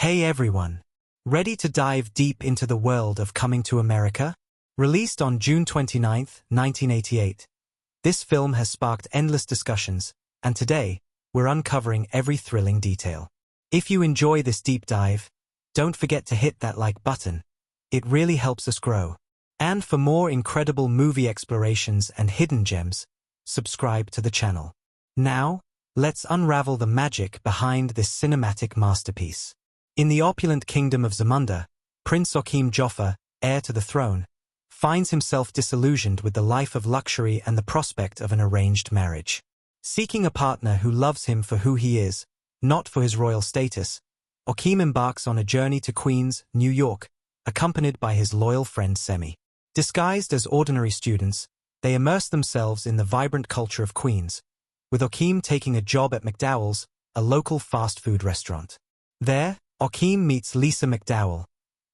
Hey everyone! Ready to dive deep into the world of Coming to America? Released on June 29, 1988. This film has sparked endless discussions, and today, we're uncovering every thrilling detail. If you enjoy this deep dive, don't forget to hit that like button. It really helps us grow. And for more incredible movie explorations and hidden gems, subscribe to the channel. Now, let's unravel the magic behind this cinematic masterpiece. In the opulent kingdom of Zamunda, Prince Joachim Joffa, heir to the throne, finds himself disillusioned with the life of luxury and the prospect of an arranged marriage. Seeking a partner who loves him for who he is, not for his royal status, Joachim embarks on a journey to Queens, New York, accompanied by his loyal friend Semi. Disguised as ordinary students, they immerse themselves in the vibrant culture of Queens, with Joachim taking a job at McDowell's, a local fast food restaurant. There, Joachim meets Lisa McDowell,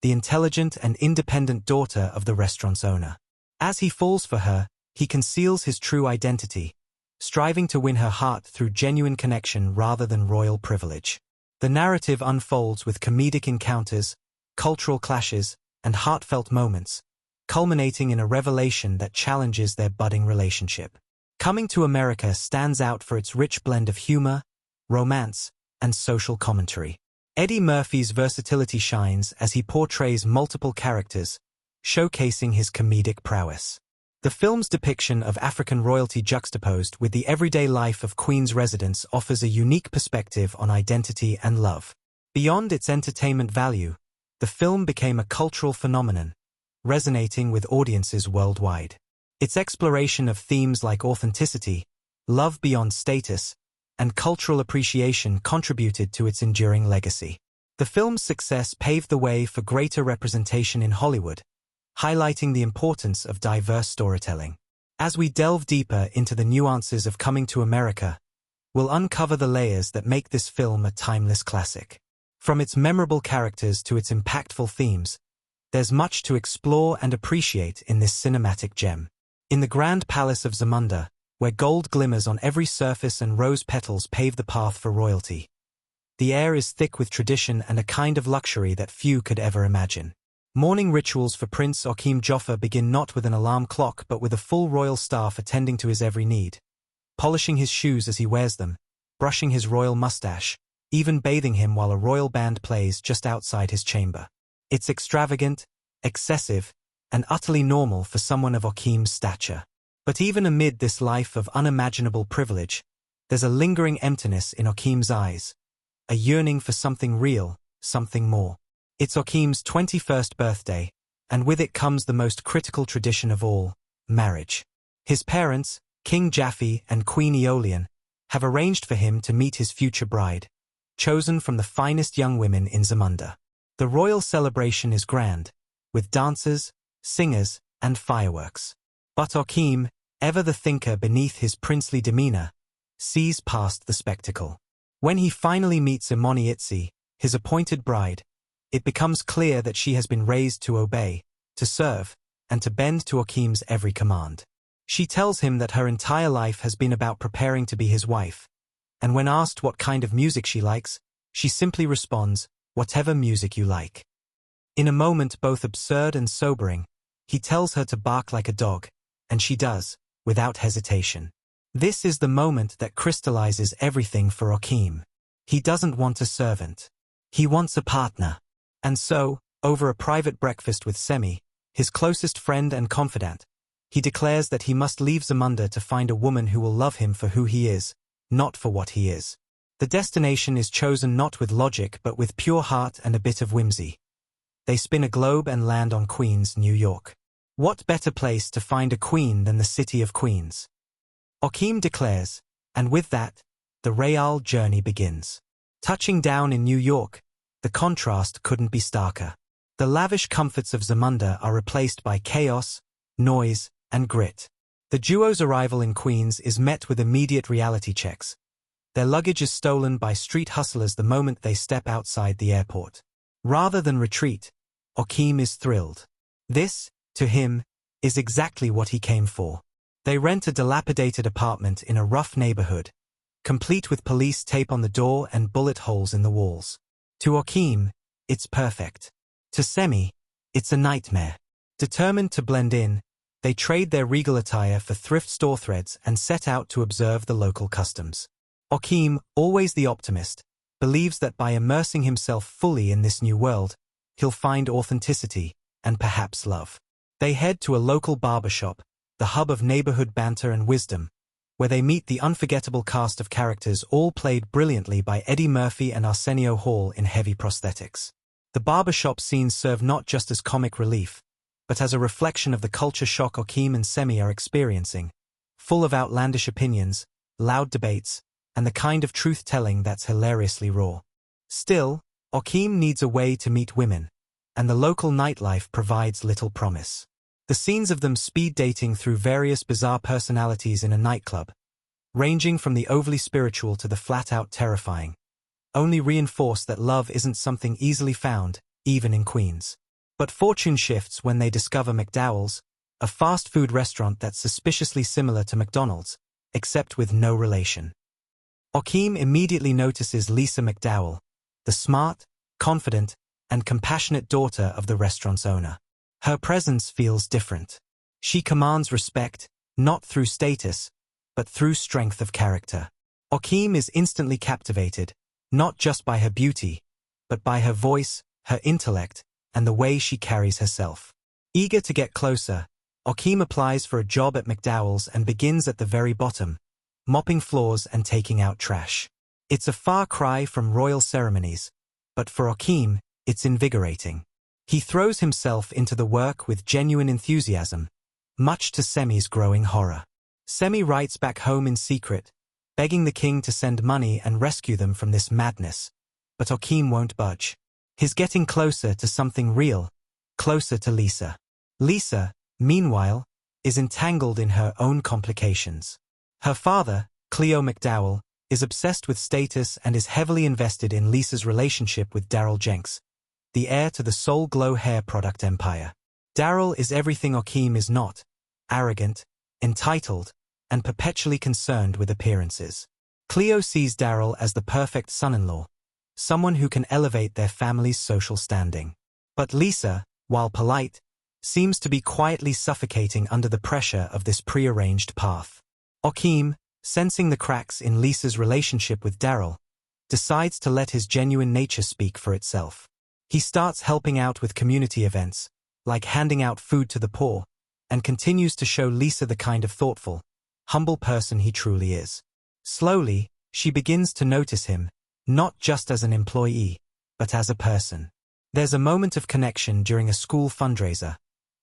the intelligent and independent daughter of the restaurant's owner. As he falls for her, he conceals his true identity, striving to win her heart through genuine connection rather than royal privilege. The narrative unfolds with comedic encounters, cultural clashes, and heartfelt moments, culminating in a revelation that challenges their budding relationship. Coming to America stands out for its rich blend of humor, romance, and social commentary. Eddie Murphy's versatility shines as he portrays multiple characters, showcasing his comedic prowess. The film's depiction of African royalty juxtaposed with the everyday life of Queens residents offers a unique perspective on identity and love. Beyond its entertainment value, the film became a cultural phenomenon, resonating with audiences worldwide. Its exploration of themes like authenticity, love beyond status, and cultural appreciation contributed to its enduring legacy. The film's success paved the way for greater representation in Hollywood, highlighting the importance of diverse storytelling. As we delve deeper into the nuances of Coming to America, we'll uncover the layers that make this film a timeless classic. From its memorable characters to its impactful themes, there's much to explore and appreciate in this cinematic gem. In the Grand Palace of Zamunda, where gold glimmers on every surface and rose petals pave the path for royalty, the air is thick with tradition and a kind of luxury that few could ever imagine. Morning rituals for Prince Joachim Joffa begin not with an alarm clock but with a full royal staff attending to his every need, polishing his shoes as he wears them, brushing his royal mustache, even bathing him while a royal band plays just outside his chamber. It's extravagant, excessive, and utterly normal for someone of Joachim's stature. But even amid this life of unimaginable privilege, there's a lingering emptiness in Joachim's eyes, a yearning for something real, something more. It's Joachim's 21st birthday, and with it comes the most critical tradition of all, marriage. His parents, King Jaffe and Queen Eolian, have arranged for him to meet his future bride, chosen from the finest young women in Zamunda. The royal celebration is grand, with dancers, singers, and fireworks. But Joachim, ever the thinker beneath his princely demeanor, sees past the spectacle. When he finally meets Imani Itzi, his appointed bride, it becomes clear that she has been raised to obey, to serve, and to bend to Joachim's every command. She tells him that her entire life has been about preparing to be his wife, and when asked what kind of music she likes, she simply responds, "Whatever music you like." In a moment both absurd and sobering, he tells her to bark like a dog, and she does, without hesitation. This is the moment that crystallizes everything for Joachim. He doesn't want a servant. He wants a partner. And so, over a private breakfast with Semi, his closest friend and confidant, he declares that he must leave Zamunda to find a woman who will love him for who he is, not for what he is. The destination is chosen not with logic but with pure heart and a bit of whimsy. They spin a globe and land on Queens, New York. What better place to find a queen than the city of Queens? Joachim declares, and with that, the royal journey begins. Touching down in New York, the contrast couldn't be starker. The lavish comforts of Zamunda are replaced by chaos, noise, and grit. The duo's arrival in Queens is met with immediate reality checks. Their luggage is stolen by street hustlers the moment they step outside the airport. Rather than retreat, Joachim is thrilled. This, to him, is exactly what he came for. They rent a dilapidated apartment in a rough neighborhood, complete with police tape on the door and bullet holes in the walls. To Joachim, it's perfect. To Semi, it's a nightmare. Determined to blend in, they trade their regal attire for thrift store threads and set out to observe the local customs. Joachim, always the optimist, believes that by immersing himself fully in this new world, he'll find authenticity and perhaps love. They head to a local barbershop, the hub of neighborhood banter and wisdom, where they meet the unforgettable cast of characters all played brilliantly by Eddie Murphy and Arsenio Hall in heavy prosthetics. The barbershop scenes serve not just as comic relief, but as a reflection of the culture shock Joachim and Semi are experiencing, full of outlandish opinions, loud debates, and the kind of truth-telling that's hilariously raw. Still, Joachim needs a way to meet women, and the local nightlife provides little promise. The scenes of them speed dating through various bizarre personalities in a nightclub, ranging from the overly spiritual to the flat-out terrifying, only reinforce that love isn't something easily found, even in Queens. But fortune shifts when they discover McDowell's, a fast food restaurant that's suspiciously similar to McDonald's, except with no relation. Joachim immediately notices Lisa McDowell, the smart, confident, and compassionate daughter of the restaurant's owner. Her presence feels different. She commands respect, not through status, but through strength of character. Joachim is instantly captivated, not just by her beauty, but by her voice, her intellect, and the way she carries herself. Eager to get closer, Joachim applies for a job at McDowell's and begins at the very bottom, mopping floors and taking out trash. It's a far cry from royal ceremonies, but for Joachim, it's invigorating. He throws himself into the work with genuine enthusiasm, much to Semi's growing horror. Semi writes back home in secret, begging the king to send money and rescue them from this madness, but Joachim won't budge. He's getting closer to something real, closer to Lisa. Lisa, meanwhile, is entangled in her own complications. Her father, Cleo McDowell, is obsessed with status and is heavily invested in Lisa's relationship with Daryl Jenks, the heir to the Soul Glow hair product empire. Daryl is everything Joachim is not: arrogant, entitled, and perpetually concerned with appearances. Cleo sees Daryl as the perfect son-in-law, someone who can elevate their family's social standing. But Lisa, while polite, seems to be quietly suffocating under the pressure of this prearranged path. Joachim, sensing the cracks in Lisa's relationship with Daryl, decides to let his genuine nature speak for itself. He starts helping out with community events, like handing out food to the poor, and continues to show Lisa the kind of thoughtful, humble person he truly is. Slowly, she begins to notice him, not just as an employee, but as a person. There's a moment of connection during a school fundraiser,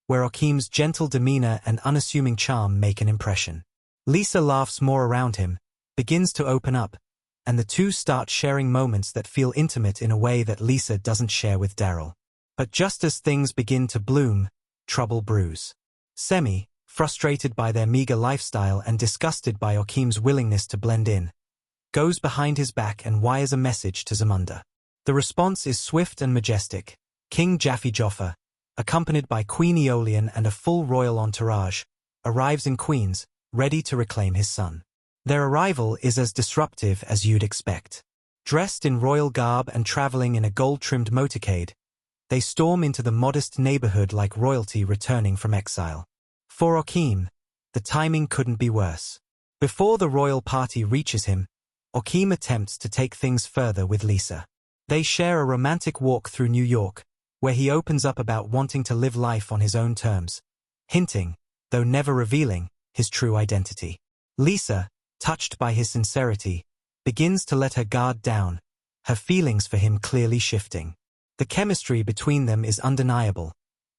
where Joachim's gentle demeanor and unassuming charm make an impression. Lisa laughs more around him, begins to open up, and the two start sharing moments that feel intimate in a way that Lisa doesn't share with Daryl. But just as things begin to bloom, trouble brews. Semi, frustrated by their meager lifestyle and disgusted by Joachim's willingness to blend in, goes behind his back and wires a message to Zamunda. The response is swift and majestic. King Jaffe Joffa, accompanied by Queen Aeolian and a full royal entourage, arrives in Queens, ready to reclaim his son. Their arrival is as disruptive as you'd expect. Dressed in royal garb and traveling in a gold-trimmed motorcade, they storm into the modest neighborhood like royalty returning from exile. For Joachim, the timing couldn't be worse. Before the royal party reaches him, Joachim attempts to take things further with Lisa. They share a romantic walk through New York, where he opens up about wanting to live life on his own terms, hinting, though never revealing, his true identity. Lisa, touched by his sincerity, begins to let her guard down, her feelings for him clearly shifting. The chemistry between them is undeniable,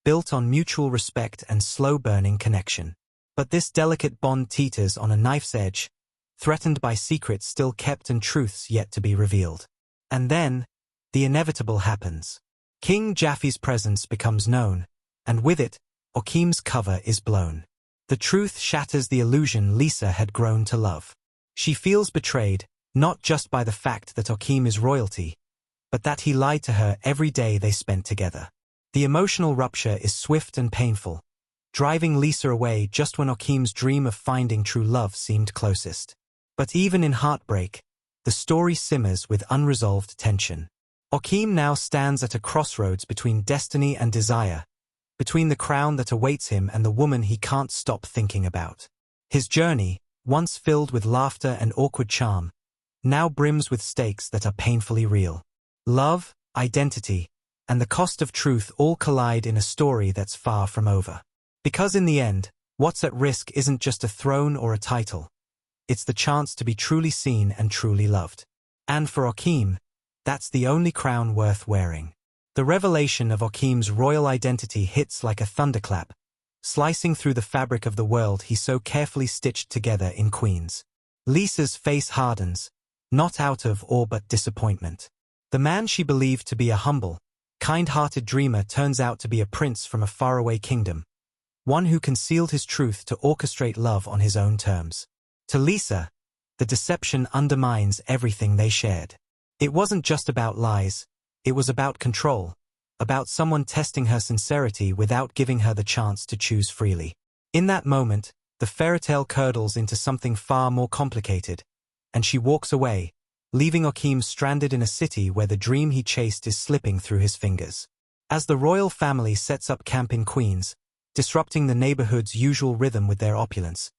built on mutual respect and slow-burning connection. But this delicate bond teeters on a knife's edge, threatened by secrets still kept and truths yet to be revealed. And then, the inevitable happens. King Jaffe's presence becomes known, and with it, Joachim's cover is blown. The truth shatters the illusion Lisa had grown to love. She feels betrayed, not just by the fact that Joachim is royalty, but that he lied to her every day they spent together. The emotional rupture is swift and painful, driving Lisa away just when Joachim's dream of finding true love seemed closest. But even in heartbreak, the story simmers with unresolved tension. Okim now stands at a crossroads between destiny and desire, between the crown that awaits him and the woman he can't stop thinking about. His journey, once filled with laughter and awkward charm, now brims with stakes that are painfully real. Love, identity, and the cost of truth all collide in a story that's far from over. Because in the end, what's at risk isn't just a throne or a title. It's the chance to be truly seen and truly loved. And for Okim, that's the only crown worth wearing. The revelation of Okim's royal identity hits like a thunderclap, slicing through the fabric of the world he so carefully stitched together in Queens. Lisa's face hardens, not out of awe but disappointment. The man she believed to be a humble, kind-hearted dreamer turns out to be a prince from a faraway kingdom, one who concealed his truth to orchestrate love on his own terms. To Lisa, the deception undermines everything they shared. It wasn't just about lies, it was about control, about someone testing her sincerity without giving her the chance to choose freely. In that moment, the fairytale curdles into something far more complicated, and she walks away, leaving Okim stranded in a city where the dream he chased is slipping through his fingers. As the royal family sets up camp in Queens, disrupting the neighborhood's usual rhythm with their opulence,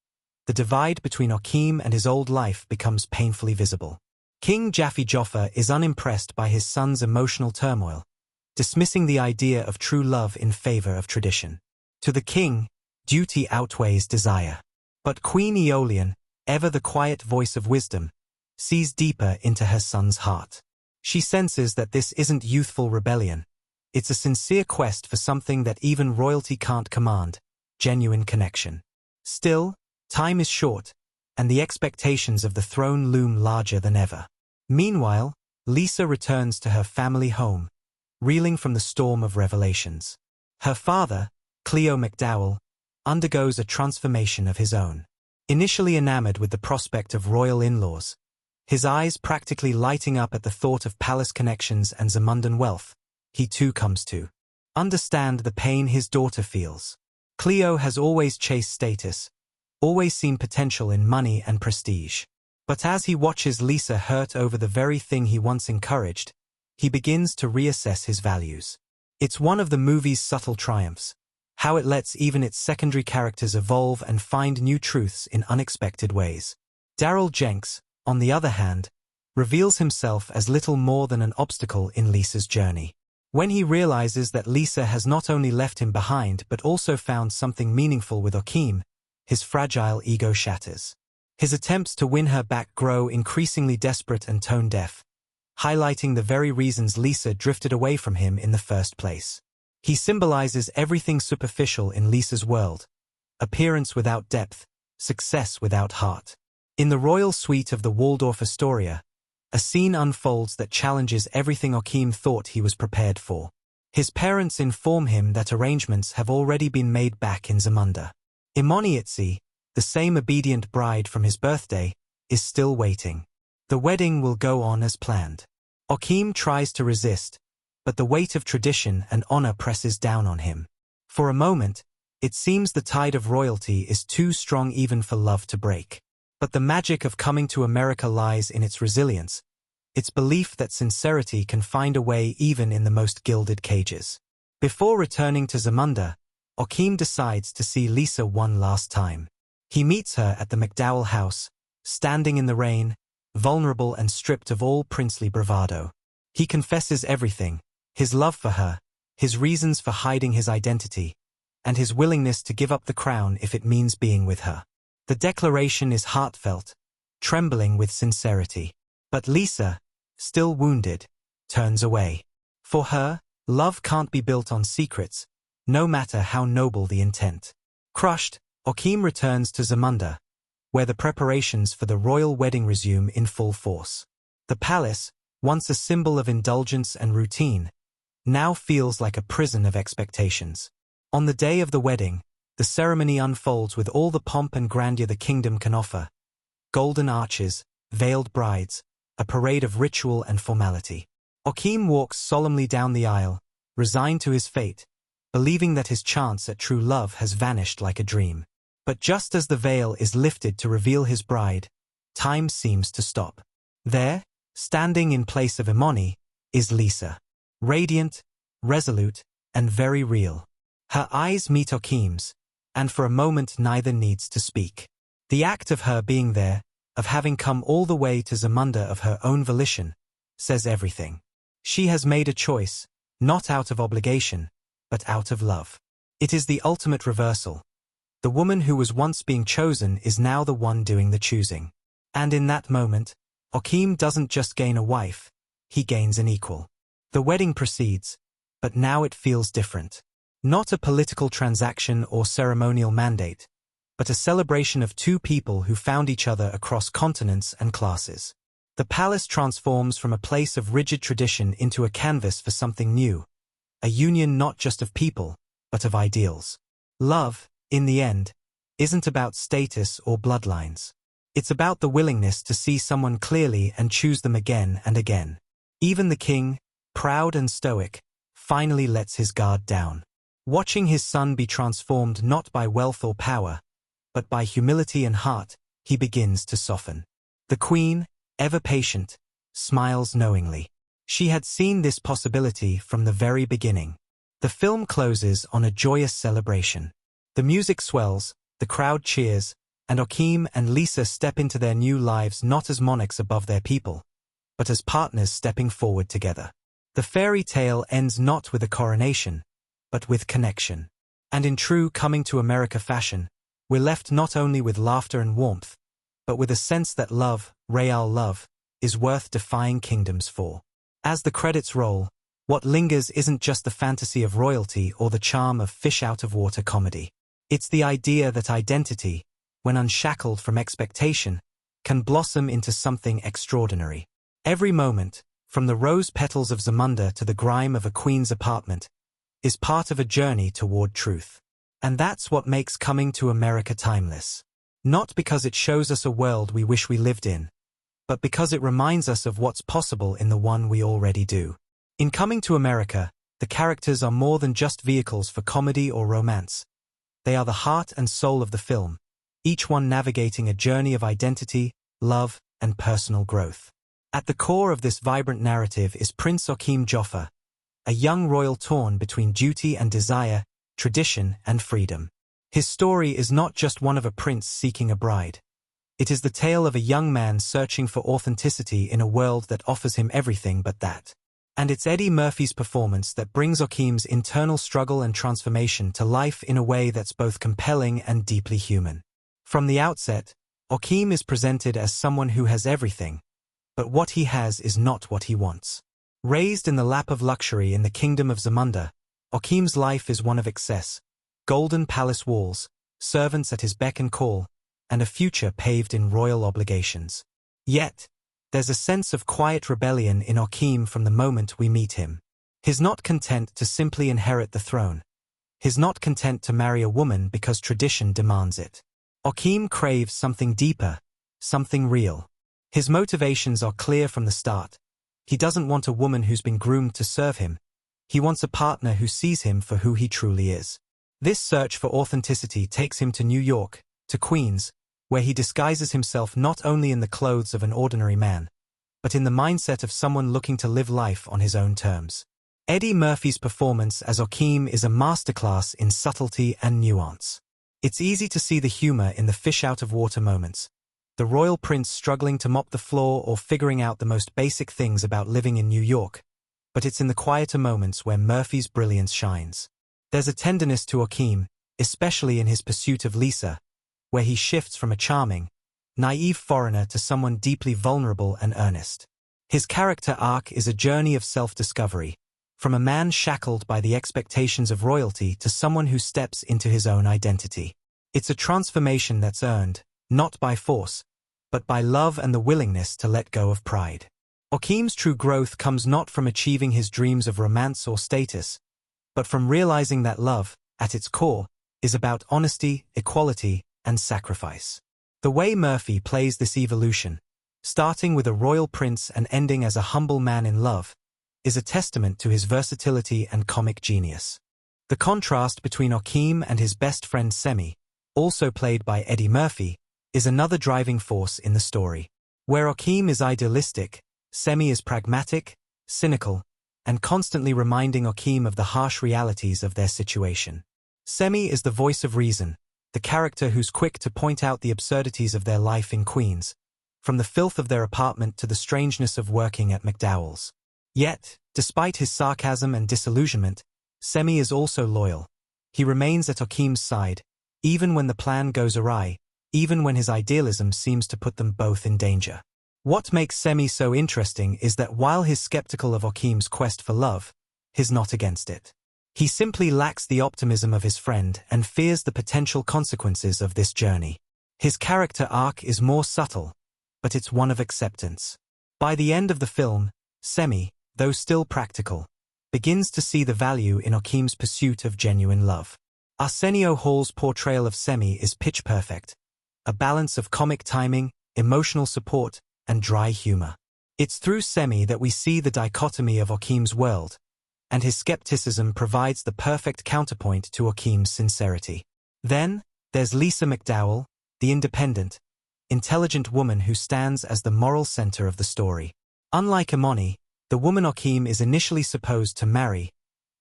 the divide between Okim and his old life becomes painfully visible. King Jaffe Joffer is unimpressed by his son's emotional turmoil, dismissing the idea of true love in favor of tradition. To the king, duty outweighs desire. But Queen Aeolian, ever the quiet voice of wisdom, sees deeper into her son's heart. She senses that this isn't youthful rebellion. It's a sincere quest for something that even royalty can't command, genuine connection. Still, time is short, and the expectations of the throne loom larger than ever. Meanwhile, Lisa returns to her family home, reeling from the storm of revelations. Her father, Cleo McDowell, undergoes a transformation of his own. Initially enamored with the prospect of royal in-laws, his eyes practically lighting up at the thought of palace connections and Zamundan wealth, he too comes to understand the pain his daughter feels. Cleo has always chased status, always seen potential in money and prestige. But as he watches Lisa hurt over the very thing he once encouraged, he begins to reassess his values. It's one of the movie's subtle triumphs, how it lets even its secondary characters evolve and find new truths in unexpected ways. Daryl Jenks, on the other hand, reveals himself as little more than an obstacle in Lisa's journey. When he realizes that Lisa has not only left him behind but also found something meaningful with Okim, his fragile ego shatters. His attempts to win her back grow increasingly desperate and tone-deaf, highlighting the very reasons Lisa drifted away from him in the first place. He symbolizes everything superficial in Lisa's world: appearance without depth, success without heart. In the royal suite of the Waldorf Astoria, a scene unfolds that challenges everything Okim thought he was prepared for. His parents inform him that arrangements have already been made back in Zamunda. Imoniitzi, the same obedient bride from his birthday, is still waiting. The wedding will go on as planned. Okim tries to resist, but the weight of tradition and honor presses down on him. For a moment, it seems the tide of royalty is too strong even for love to break. But the magic of coming to America lies in its resilience, its belief that sincerity can find a way even in the most gilded cages. Before returning to Zamunda, Okim decides to see Lisa one last time. He meets her at the McDowell house, standing in the rain, vulnerable and stripped of all princely bravado. He confesses everything: his love for her, his reasons for hiding his identity, and his willingness to give up the crown if it means being with her. The declaration is heartfelt, trembling with sincerity. But Lisa, still wounded, turns away. For her, love can't be built on secrets, no matter how noble the intent. Crushed, Okim returns to Zamunda, where the preparations for the royal wedding resume in full force. The palace, once a symbol of indulgence and routine, now feels like a prison of expectations. On the day of the wedding, the ceremony unfolds with all the pomp and grandeur the kingdom can offer: golden arches, veiled brides, a parade of ritual and formality. Okim walks solemnly down the aisle, resigned to his fate, believing that his chance at true love has vanished like a dream. But just as the veil is lifted to reveal his bride, time seems to stop. There, standing in place of Imani, is Lisa. Radiant, resolute, and very real. Her eyes meet Okeem's, and for a moment neither needs to speak. The act of her being there, of having come all the way to Zamunda of her own volition, says everything. She has made a choice, not out of obligation, but out of love. It is the ultimate reversal. The woman who was once being chosen is now the one doing the choosing. And in that moment, Okeem doesn't just gain a wife, he gains an equal. The wedding proceeds, but now it feels different. Not a political transaction or ceremonial mandate, but a celebration of two people who found each other across continents and classes. The palace transforms from a place of rigid tradition into a canvas for something new, a union not just of people, but of ideals. Love, in the end, isn't about status or bloodlines. It's about the willingness to see someone clearly and choose them again and again. Even the king, proud and stoic, finally lets his guard down. Watching his son be transformed not by wealth or power, but by humility and heart, he begins to soften. The queen, ever patient, smiles knowingly. She had seen this possibility from the very beginning. The film closes on a joyous celebration. The music swells, the crowd cheers, and Okeem and Lisa step into their new lives not as monarchs above their people, but as partners stepping forward together. The fairy tale ends not with a coronation, but with connection. And in true Coming to America fashion, we're left not only with laughter and warmth, but with a sense that love, real love, is worth defying kingdoms for. As the credits roll, what lingers isn't just the fantasy of royalty or the charm of fish-out-of-water comedy. It's the idea that identity, when unshackled from expectation, can blossom into something extraordinary. Every moment, from the rose petals of Zamunda to the grime of a queen's apartment, is part of a journey toward truth. And that's what makes Coming to America timeless. Not because it shows us a world we wish we lived in, but because it reminds us of what's possible in the one we already do. In Coming to America, the characters are more than just vehicles for comedy or romance. They are the heart and soul of the film, each one navigating a journey of identity, love, and personal growth. At the core of this vibrant narrative is Prince Okeem Joffa, a young royal torn between duty and desire, tradition and freedom. His story is not just one of a prince seeking a bride. It is the tale of a young man searching for authenticity in a world that offers him everything but that. And it's Eddie Murphy's performance that brings Okeem's internal struggle and transformation to life in a way that's both compelling and deeply human. From the outset, Okeem is presented as someone who has everything, but what he has is not what he wants. Raised in the lap of luxury in the kingdom of Zamunda, Okeem's life is one of excess, golden palace walls, servants at his beck and call, and a future paved in royal obligations. Yet, there's a sense of quiet rebellion in Okeem from the moment we meet him. He's not content to simply inherit the throne. He's not content to marry a woman because tradition demands it. Okeem craves something deeper, something real. His motivations are clear from the start. He doesn't want a woman who's been groomed to serve him. He wants a partner who sees him for who he truly is. This search for authenticity takes him to New York, to Queens, where he disguises himself not only in the clothes of an ordinary man, but in the mindset of someone looking to live life on his own terms. Eddie Murphy's performance as Okeem is a masterclass in subtlety and nuance. It's easy to see the humor in the fish-out-of-water moments, the royal prince struggling to mop the floor or figuring out the most basic things about living in New York, but it's in the quieter moments where Murphy's brilliance shines. There's a tenderness to Okeem, especially in his pursuit of Lisa, where he shifts from a charming, naive foreigner to someone deeply vulnerable and earnest. His character arc is a journey of self-discovery, from a man shackled by the expectations of royalty to someone who steps into his own identity. It's a transformation that's earned, not by force, but by love and the willingness to let go of pride. Okeem's true growth comes not from achieving his dreams of romance or status, but from realizing that love, at its core, is about honesty, equality, and sacrifice. The way Murphy plays this evolution, starting with a royal prince and ending as a humble man in love, is a testament to his versatility and comic genius. The contrast between Okeem and his best friend Semi, also played by Eddie Murphy, is another driving force in the story. Where Okeem is idealistic, Semi is pragmatic, cynical, and constantly reminding Akeem of the harsh realities of their situation. Semi is the voice of reason, the character who's quick to point out the absurdities of their life in Queens, from the filth of their apartment to the strangeness of working at McDowell's. Yet, despite his sarcasm and disillusionment, Semi is also loyal. He remains at Akeem's side, even when the plan goes awry, even when his idealism seems to put them both in danger. What makes Semi so interesting is that while he's skeptical of Akeem's quest for love, he's not against it. He simply lacks the optimism of his friend and fears the potential consequences of this journey. His character arc is more subtle, but it's one of acceptance. By the end of the film, Semi, though still practical, begins to see the value in Akeem's pursuit of genuine love. Arsenio Hall's portrayal of Semi is pitch perfect, a balance of comic timing, emotional support, and dry humor. It's through Semi that we see the dichotomy of Akeem's world, and his skepticism provides the perfect counterpoint to Akeem's sincerity. Then, there's Lisa McDowell, the independent, intelligent woman who stands as the moral center of the story. Unlike Imani, the woman Akeem is initially supposed to marry,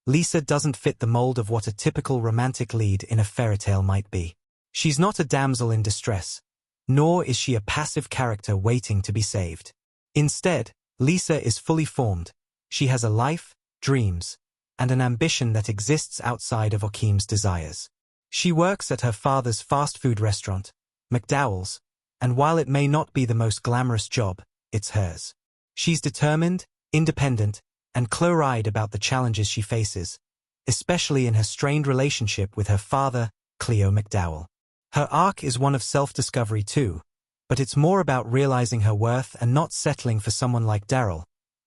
Lisa doesn't fit the mold of what a typical romantic lead in a fairy tale might be. She's not a damsel in distress, nor is she a passive character waiting to be saved. Instead, Lisa is fully formed. She has a life, dreams, and an ambition that exists outside of Akeem's desires. She works at her father's fast food restaurant, McDowell's, and while it may not be the most glamorous job, it's hers. She's determined, independent, and clear-eyed about the challenges she faces, especially in her strained relationship with her father, Cleo McDowell. Her arc is one of self-discovery too, but it's more about realizing her worth and not settling for someone like Daryl,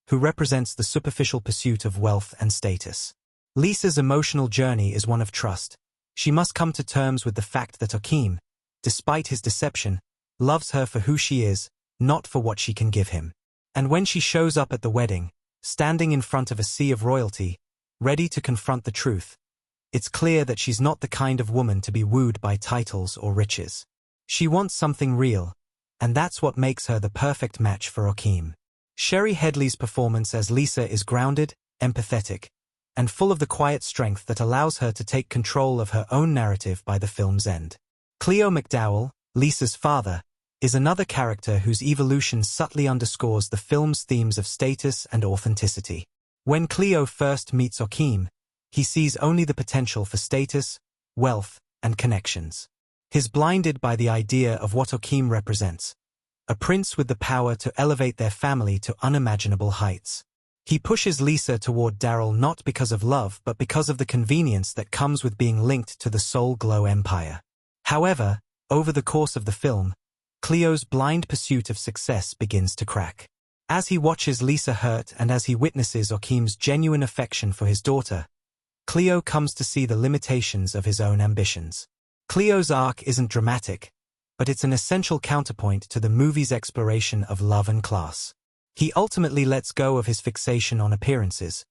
who represents the superficial pursuit of wealth and status. Lisa's emotional journey is one of trust. She must come to terms with the fact that Akeem, despite his deception, loves her for who she is, not for what she can give him. And when she shows up at the wedding, standing in front of a sea of royalty, ready to confront the truth, it's clear that she's not the kind of woman to be wooed by titles or riches. She wants something real, and that's what makes her the perfect match for Akeem. Shari Headley's performance as Lisa is grounded, empathetic, and full of the quiet strength that allows her to take control of her own narrative by the film's end. Cleo McDowell, Lisa's father, is another character whose evolution subtly underscores the film's themes of status and authenticity. When Cleo first meets Akeem, he sees only the potential for status, wealth, and connections. He's blinded by the idea of what Akeem represents, a prince with the power to elevate their family to unimaginable heights. He pushes Lisa toward Daryl not because of love but because of the convenience that comes with being linked to the Soul Glow empire. However, over the course of the film, Cleo's blind pursuit of success begins to crack. As he watches Lisa hurt and as he witnesses Akeem's genuine affection for his daughter, Cleo comes to see the limitations of his own ambitions. Cleo's arc isn't dramatic, but it's an essential counterpoint to the movie's exploration of love and class. He ultimately lets go of his fixation on appearances,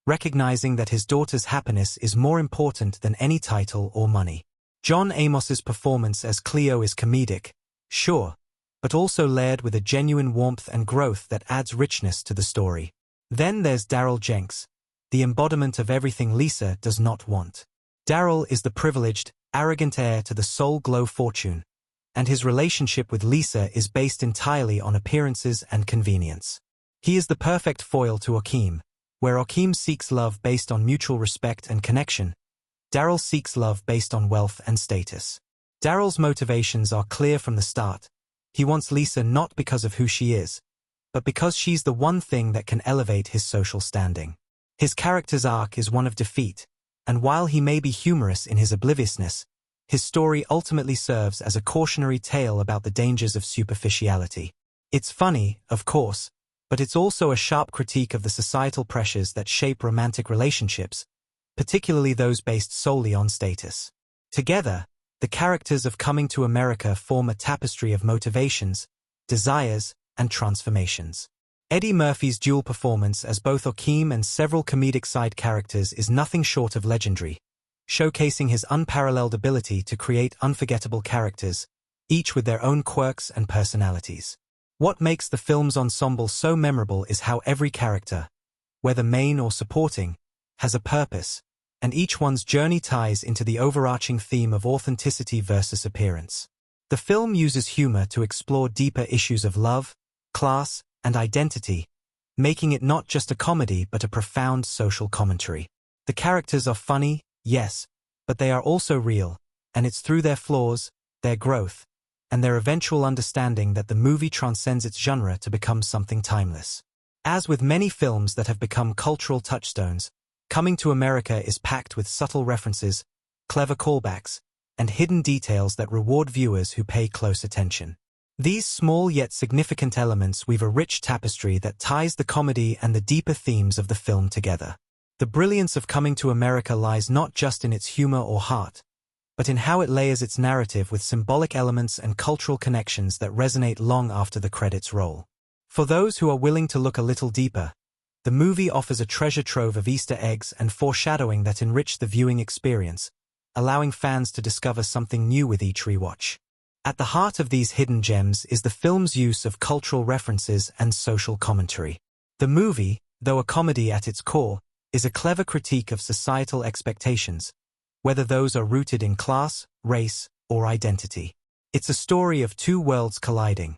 recognizing that his daughter's happiness is more important than any title or money. John Amos's performance as Cleo is comedic, sure, but also layered with a genuine warmth and growth that adds richness to the story. Then there's Daryl Jenks, the embodiment of everything Lisa does not want. Daryl is the privileged, arrogant heir to the Soul Glow fortune, and his relationship with Lisa is based entirely on appearances and convenience. He is the perfect foil to Akeem, where Akeem seeks love based on mutual respect and connection. Daryl seeks love based on wealth and status. Daryl's motivations are clear from the start. He wants Lisa not because of who she is, but because she's the one thing that can elevate his social standing. His character's arc is one of defeat, and while he may be humorous in his obliviousness, his story ultimately serves as a cautionary tale about the dangers of superficiality. It's funny, of course, but it's also a sharp critique of the societal pressures that shape romantic relationships, particularly those based solely on status. Together, the characters of Coming to America form a tapestry of motivations, desires, and transformations. Eddie Murphy's dual performance as both Akeem and several comedic side characters is nothing short of legendary, showcasing his unparalleled ability to create unforgettable characters, each with their own quirks and personalities. What makes the film's ensemble so memorable is how every character, whether main or supporting, has a purpose, and each one's journey ties into the overarching theme of authenticity versus appearance. The film uses humor to explore deeper issues of love, class, and identity, making it not just a comedy but a profound social commentary. The characters are funny, yes, but they are also real, and it's through their flaws, their growth, and their eventual understanding that the movie transcends its genre to become something timeless. As with many films that have become cultural touchstones, Coming to America is packed with subtle references, clever callbacks, and hidden details that reward viewers who pay close attention. These small yet significant elements weave a rich tapestry that ties the comedy and the deeper themes of the film together. The brilliance of Coming to America lies not just in its humor or heart, but in how it layers its narrative with symbolic elements and cultural connections that resonate long after the credits roll. For those who are willing to look a little deeper, the movie offers a treasure trove of Easter eggs and foreshadowing that enrich the viewing experience, allowing fans to discover something new with each rewatch. At the heart of these hidden gems is the film's use of cultural references and social commentary. The movie, though a comedy at its core, is a clever critique of societal expectations, whether those are rooted in class, race, or identity. It's a story of two worlds colliding: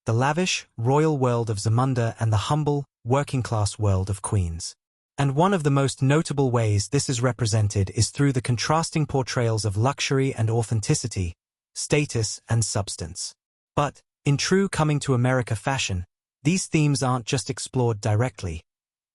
the lavish, royal world of Zamunda and the humble, working-class world of Queens. And one of the most notable ways this is represented is through the contrasting portrayals of luxury and authenticity, status and substance. But, in true Coming to America fashion, these themes aren't just explored directly.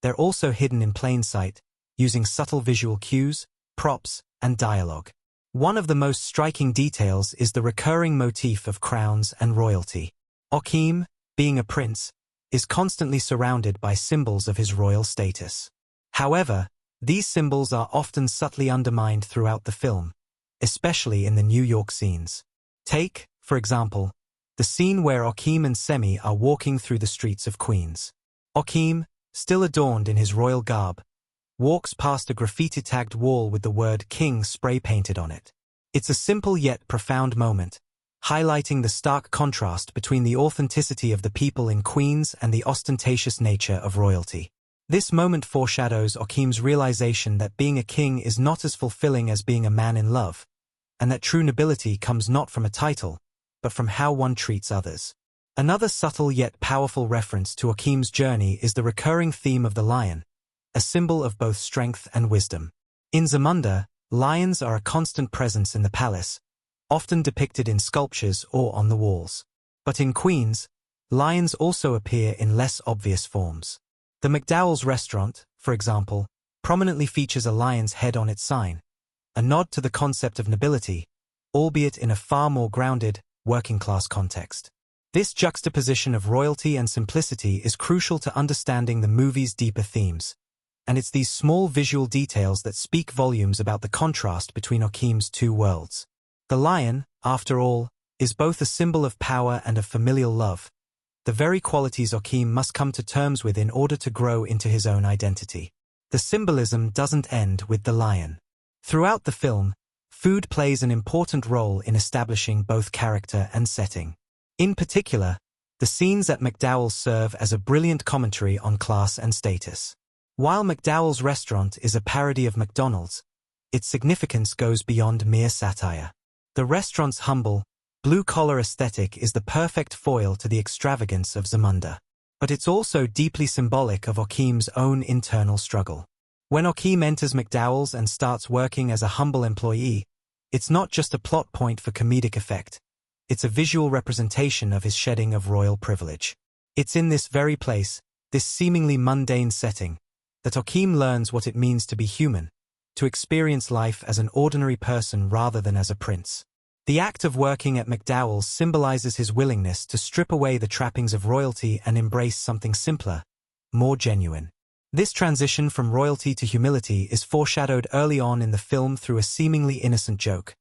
They're also hidden in plain sight, using subtle visual cues, props, and dialogue. One of the most striking details is the recurring motif of crowns and royalty. Joachim, being a prince, is constantly surrounded by symbols of his royal status. However, these symbols are often subtly undermined throughout the film, especially in the New York scenes. Take, for example, the scene where Joachim and Semi are walking through the streets of Queens. Joachim, still adorned in his royal garb, walks past a graffiti-tagged wall with the word King spray-painted on it. It's a simple yet profound moment, highlighting the stark contrast between the authenticity of the people in Queens and the ostentatious nature of royalty. This moment foreshadows Joachim's realization that being a king is not as fulfilling as being a man in love, and that true nobility comes not from a title, but from how one treats others. Another subtle yet powerful reference to Joachim's journey is the recurring theme of the lion, a symbol of both strength and wisdom. In Zamunda, lions are a constant presence in the palace, often depicted in sculptures or on the walls. But in Queens, lions also appear in less obvious forms. The McDowell's restaurant, for example, prominently features a lion's head on its sign, a nod to the concept of nobility, albeit in a far more grounded, working-class context. This juxtaposition of royalty and simplicity is crucial to understanding the movie's deeper themes, and it's these small visual details that speak volumes about the contrast between Joachim's two worlds. The lion, after all, is both a symbol of power and of familial love, the very qualities Joachim must come to terms with in order to grow into his own identity. The symbolism doesn't end with the lion. Throughout the film, food plays an important role in establishing both character and setting. In particular, the scenes at McDowell's serve as a brilliant commentary on class and status. While McDowell's restaurant is a parody of McDonald's, its significance goes beyond mere satire. The restaurant's humble, blue-collar aesthetic is the perfect foil to the extravagance of Zamunda. But it's also deeply symbolic of Joachim's own internal struggle. When Joachim enters McDowell's and starts working as a humble employee, it's not just a plot point for comedic effect. It's a visual representation of his shedding of royal privilege. It's in this very place, this seemingly mundane setting, that Joachim learns what it means to be human, to experience life as an ordinary person rather than as a prince. The act of working at McDowell's symbolizes his willingness to strip away the trappings of royalty and embrace something simpler, more genuine. This transition from royalty to humility is foreshadowed early on in the film through a seemingly innocent joke: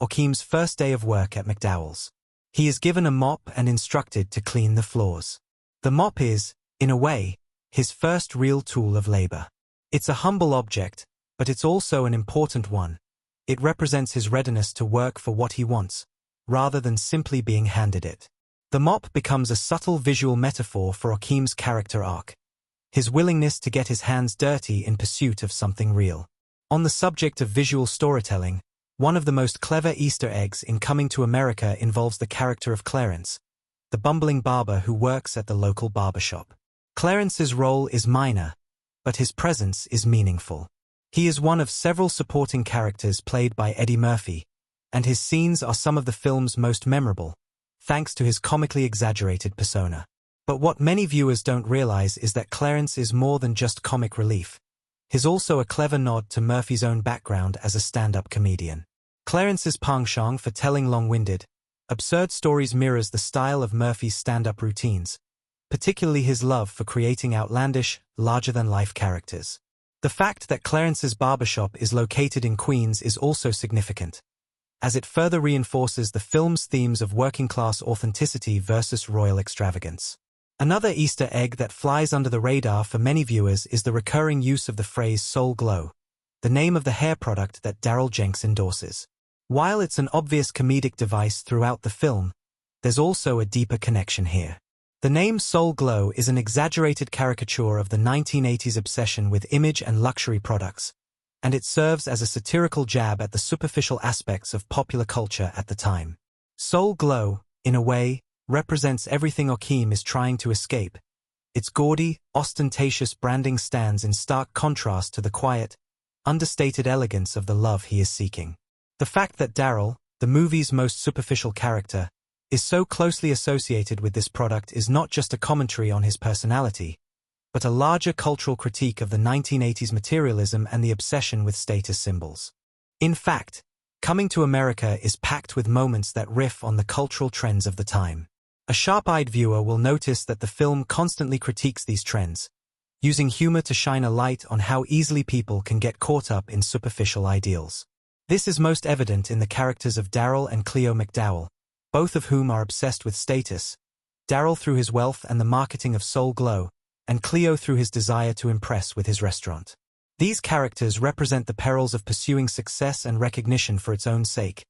Joachim's first day of work at McDowell's. He is given a mop and instructed to clean the floors. The mop is, in a way, his first real tool of labor. It's a humble object, but it's also an important one. It represents his readiness to work for what he wants, rather than simply being handed it. The mop becomes a subtle visual metaphor for Joachim's character arc, his willingness to get his hands dirty in pursuit of something real. On the subject of visual storytelling, one of the most clever Easter eggs in Coming to America involves the character of Clarence, the bumbling barber who works at the local barbershop. Clarence's role is minor, but his presence is meaningful. He is one of several supporting characters played by Eddie Murphy, and his scenes are some of the film's most memorable, thanks to his comically exaggerated persona. But what many viewers don't realize is that Clarence is more than just comic relief. He's also a clever nod to Murphy's own background as a stand-up comedian. Clarence's penchant for telling long-winded, absurd stories mirrors the style of Murphy's stand-up routines, particularly his love for creating outlandish, larger-than-life characters. The fact that Clarence's barbershop is located in Queens is also significant, as it further reinforces the film's themes of working-class authenticity versus royal extravagance. Another Easter egg that flies under the radar for many viewers is the recurring use of the phrase Soul Glow, the name of the hair product that Daryl Jenks endorses. While it's an obvious comedic device throughout the film, there's also a deeper connection here. The name Soul Glow is an exaggerated caricature of the 1980s obsession with image and luxury products, and it serves as a satirical jab at the superficial aspects of popular culture at the time. Soul Glow, in a way, represents everything Joachim is trying to escape. Its gaudy, ostentatious branding stands in stark contrast to the quiet, understated elegance of the love he is seeking. The fact that Daryl, the movie's most superficial character, is so closely associated with this product is not just a commentary on his personality, but a larger cultural critique of the 1980s materialism and the obsession with status symbols. In fact, Coming to America is packed with moments that riff on the cultural trends of the time. A sharp-eyed viewer will notice that the film constantly critiques these trends, using humor to shine a light on how easily people can get caught up in superficial ideals. This is most evident in the characters of Daryl and Cleo McDowell, both of whom are obsessed with status, Daryl through his wealth and the marketing of Soul Glow, and Cleo through his desire to impress with his restaurant. These characters represent the perils of pursuing success and recognition for its own sake,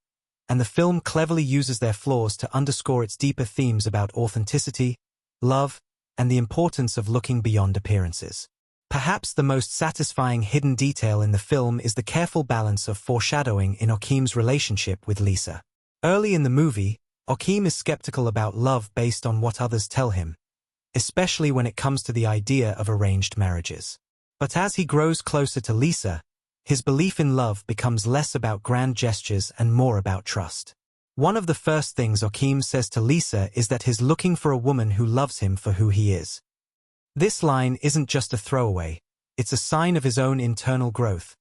and the film cleverly uses their flaws to underscore its deeper themes about authenticity, love, and the importance of looking beyond appearances. Perhaps the most satisfying hidden detail in the film is the careful balance of foreshadowing in Joachim's relationship with Lisa. Early in the movie, Joachim is skeptical about love based on what others tell him, especially when it comes to the idea of arranged marriages. But as he grows closer to Lisa, his belief in love becomes less about grand gestures and more about trust. One of the first things Joachim says to Lisa is that he's looking for a woman who loves him for who he is. This line isn't just a throwaway, it's a sign of his own internal growth,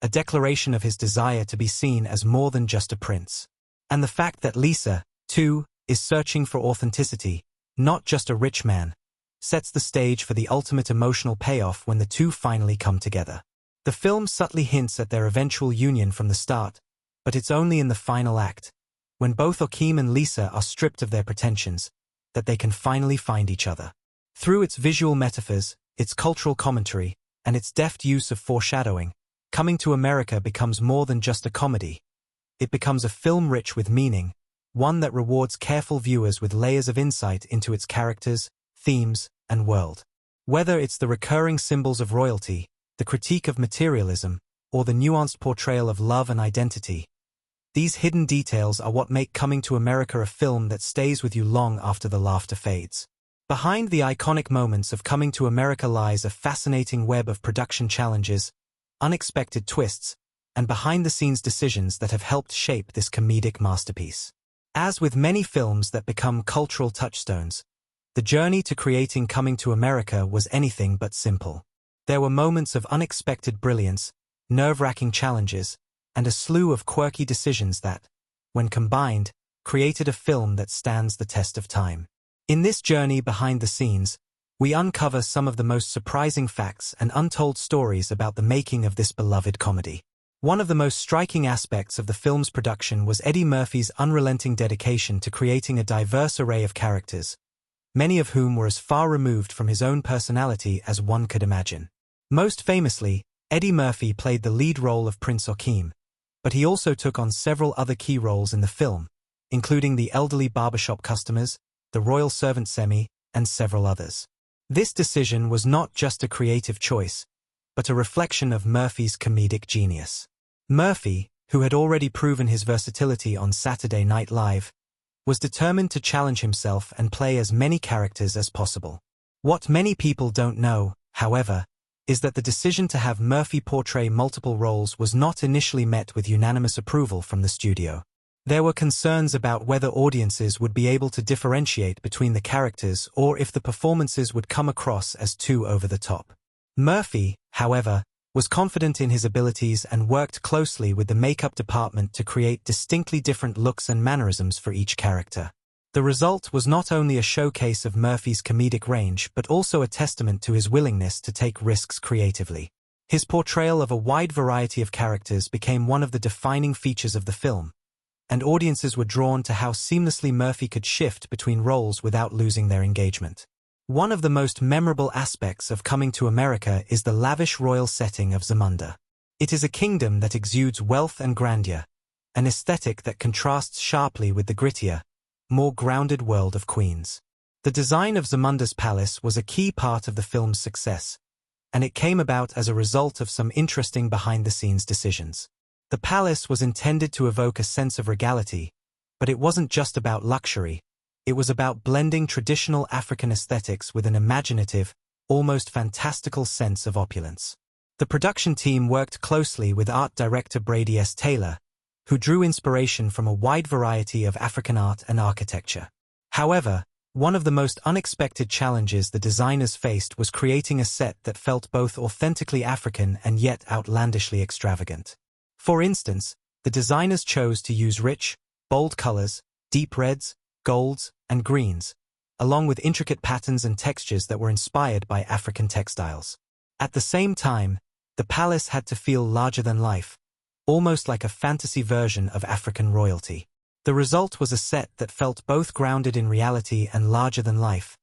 a declaration of his desire to be seen as more than just a prince. And the fact that Lisa, too, is searching for authenticity, not just a rich man, sets the stage for the ultimate emotional payoff when the two finally come together. The film subtly hints at their eventual union from the start, but it's only in the final act, when both Joachim and Lisa are stripped of their pretensions, that they can finally find each other. Through its visual metaphors, its cultural commentary, and its deft use of foreshadowing, Coming to America becomes more than just a comedy. It becomes a film rich with meaning, one that rewards careful viewers with layers of insight into its characters, themes, and world. Whether it's the recurring symbols of royalty, the critique of materialism, or the nuanced portrayal of love and identity, these hidden details are what make Coming to America a film that stays with you long after the laughter fades. Behind the iconic moments of Coming to America lies a fascinating web of production challenges, unexpected twists, and behind-the-scenes decisions that have helped shape this comedic masterpiece. As with many films that become cultural touchstones, the journey to creating Coming to America was anything but simple. There were moments of unexpected brilliance, nerve-wracking challenges, and a slew of quirky decisions that, when combined, created a film that stands the test of time. In this journey behind the scenes, we uncover some of the most surprising facts and untold stories about the making of this beloved comedy. One of the most striking aspects of the film's production was Eddie Murphy's unrelenting dedication to creating a diverse array of characters, many of whom were as far removed from his own personality as one could imagine. Most famously, Eddie Murphy played the lead role of Prince Joachim, but he also took on several other key roles in the film, including the elderly barbershop customers, the royal servant Semi, and several others. This decision was not just a creative choice, but a reflection of Murphy's comedic genius. Murphy, who had already proven his versatility on Saturday Night Live, was determined to challenge himself and play as many characters as possible. What many people don't know, however, is that the decision to have Murphy portray multiple roles was not initially met with unanimous approval from the studio. There were concerns about whether audiences would be able to differentiate between the characters or if the performances would come across as too over the top. Murphy, however, was confident in his abilities and worked closely with the makeup department to create distinctly different looks and mannerisms for each character. The result was not only a showcase of Murphy's comedic range but also a testament to his willingness to take risks creatively. His portrayal of a wide variety of characters became one of the defining features of the film, and audiences were drawn to how seamlessly Murphy could shift between roles without losing their engagement. One of the most memorable aspects of Coming to America is the lavish royal setting of Zamunda. It is a kingdom that exudes wealth and grandeur, an aesthetic that contrasts sharply with the grittier, more grounded world of Queens. The design of Zamunda's palace was a key part of the film's success, and it came about as a result of some interesting behind-the-scenes decisions. The palace was intended to evoke a sense of regality, but it wasn't just about luxury. It was about blending traditional African aesthetics with an imaginative, almost fantastical sense of opulence. The production team worked closely with art director Brady S. Taylor, who drew inspiration from a wide variety of African art and architecture. However, one of the most unexpected challenges the designers faced was creating a set that felt both authentically African and yet outlandishly extravagant. For instance, the designers chose to use rich, bold colors, deep reds, golds, and greens, along with intricate patterns and textures that were inspired by African textiles. At the same time, the palace had to feel larger than life, almost like a fantasy version of African royalty. The result was a set that felt both grounded in reality and larger than life,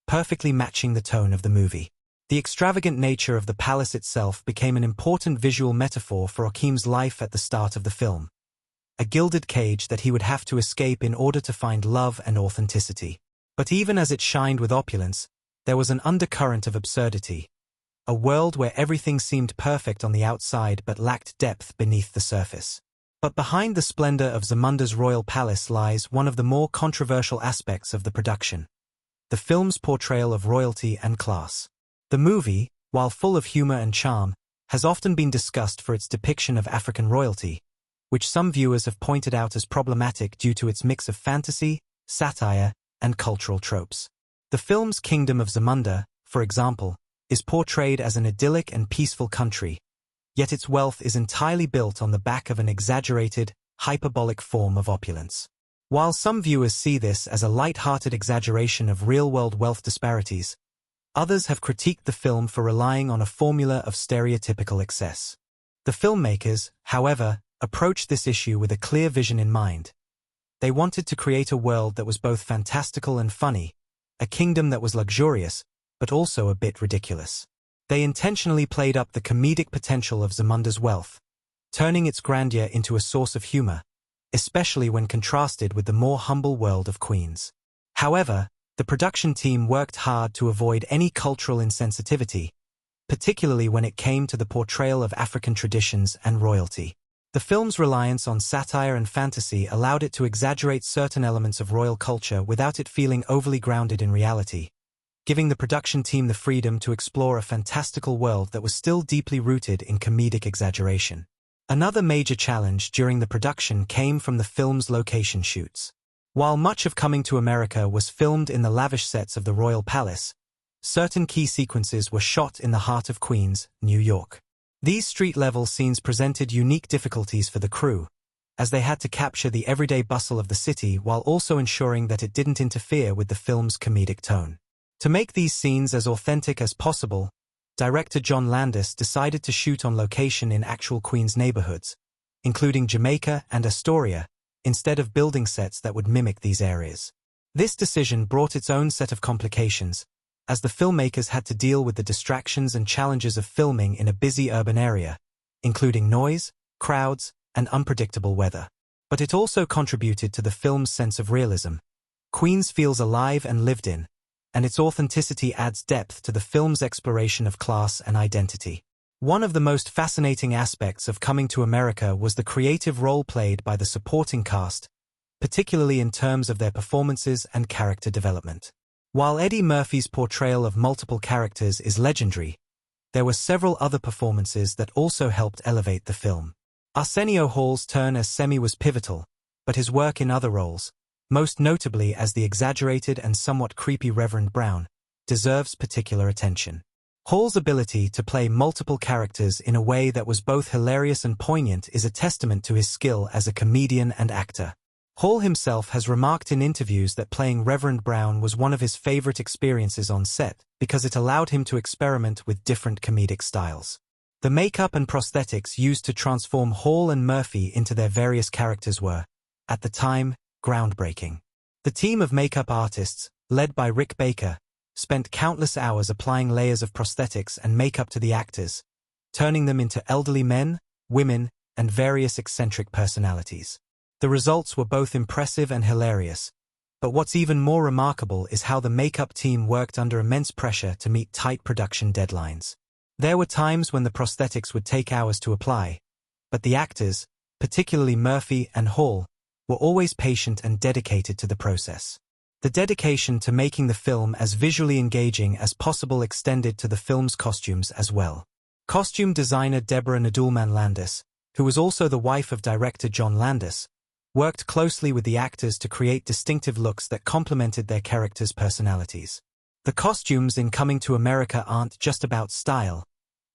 perfectly matching the tone of the movie. The extravagant nature of the palace itself became an important visual metaphor for Akeem's life at the start of the film, a gilded cage that he would have to escape in order to find love and authenticity. But even as it shined with opulence, there was an undercurrent of absurdity, a world where everything seemed perfect on the outside but lacked depth beneath the surface. But behind the splendor of Zamunda's royal palace lies one of the more controversial aspects of the production: the film's portrayal of royalty and class. The movie, while full of humor and charm, has often been discussed for its depiction of African royalty, which some viewers have pointed out as problematic due to its mix of fantasy, satire, and cultural tropes. The film's Kingdom of Zamunda, for example, is portrayed as an idyllic and peaceful country, yet its wealth is entirely built on the back of an exaggerated, hyperbolic form of opulence. While some viewers see this as a light-hearted exaggeration of real-world wealth disparities, others have critiqued the film for relying on a formula of stereotypical excess. The filmmakers, however, approached this issue with a clear vision in mind. They wanted to create a world that was both fantastical and funny, a kingdom that was luxurious, but also a bit ridiculous. They intentionally played up the comedic potential of Zamunda's wealth, turning its grandeur into a source of humor, especially when contrasted with the more humble world of Queens. However, the production team worked hard to avoid any cultural insensitivity, particularly when it came to the portrayal of African traditions and royalty. The film's reliance on satire and fantasy allowed it to exaggerate certain elements of royal culture without it feeling overly grounded in reality, giving the production team the freedom to explore a fantastical world that was still deeply rooted in comedic exaggeration. Another major challenge during the production came from the film's location shoots. While much of Coming to America was filmed in the lavish sets of the Royal Palace, certain key sequences were shot in the heart of Queens, New York. These street-level scenes presented unique difficulties for the crew, as they had to capture the everyday bustle of the city while also ensuring that it didn't interfere with the film's comedic tone. To make these scenes as authentic as possible, director John Landis decided to shoot on location in actual Queens neighborhoods, including Jamaica and Astoria, instead of building sets that would mimic these areas. This decision brought its own set of complications, as the filmmakers had to deal with the distractions and challenges of filming in a busy urban area, including noise, crowds, and unpredictable weather. But it also contributed to the film's sense of realism. Queens feels alive and lived in, and its authenticity adds depth to the film's exploration of class and identity. One of the most fascinating aspects of Coming to America was the creative role played by the supporting cast, particularly in terms of their performances and character development. While Eddie Murphy's portrayal of multiple characters is legendary, there were several other performances that also helped elevate the film. Arsenio Hall's turn as Semi was pivotal, but his work in other roles, most notably as the exaggerated and somewhat creepy Reverend Brown, deserves particular attention. Hall's ability to play multiple characters in a way that was both hilarious and poignant is a testament to his skill as a comedian and actor. Hall himself has remarked in interviews that playing Reverend Brown was one of his favorite experiences on set because it allowed him to experiment with different comedic styles. The makeup and prosthetics used to transform Hall and Murphy into their various characters were, at the time, groundbreaking. The team of makeup artists, led by Rick Baker, spent countless hours applying layers of prosthetics and makeup to the actors, turning them into elderly men, women, and various eccentric personalities. The results were both impressive and hilarious, but what's even more remarkable is how the makeup team worked under immense pressure to meet tight production deadlines. There were times when the prosthetics would take hours to apply, but the actors, particularly Murphy and Hall, were always patient and dedicated to the process. The dedication to making the film as visually engaging as possible extended to the film's costumes as well. Costume designer Deborah Nadoolman Landis, who was also the wife of director John Landis, worked closely with the actors to create distinctive looks that complemented their characters' personalities. The costumes in Coming to America aren't just about style,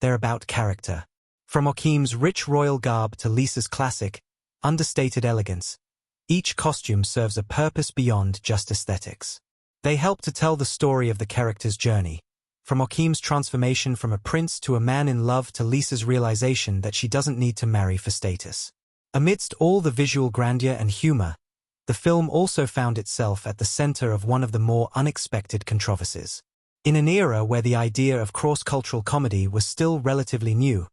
they're about character. From Joaquim's rich royal garb to Lisa's classic, understated elegance, each costume serves a purpose beyond just aesthetics. They help to tell the story of the character's journey, from Joaquim's transformation from a prince to a man in love to Lisa's realization that she doesn't need to marry for status. Amidst all the visual grandeur and humor, the film also found itself at the center of one of the more unexpected controversies. In an era where the idea of cross-cultural comedy was still relatively new,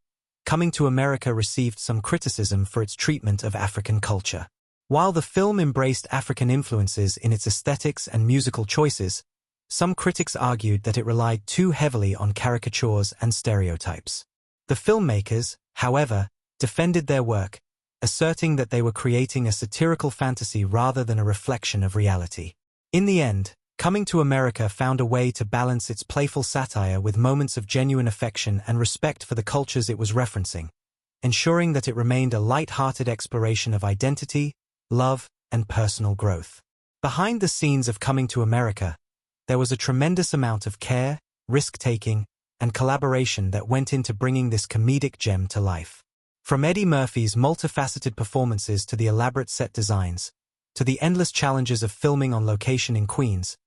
Coming to America received some criticism for its treatment of African culture. While the film embraced African influences in its aesthetics and musical choices, some critics argued that it relied too heavily on caricatures and stereotypes. The filmmakers, however, defended their work, asserting that they were creating a satirical fantasy rather than a reflection of reality. In the end, Coming to America found a way to balance its playful satire with moments of genuine affection and respect for the cultures it was referencing, ensuring that it remained a light-hearted exploration of identity, love, and personal growth. Behind the scenes of Coming to America, there was a tremendous amount of care, risk-taking, and collaboration that went into bringing this comedic gem to life. From Eddie Murphy's multifaceted performances to the elaborate set designs, to the endless challenges of filming on location in Queens,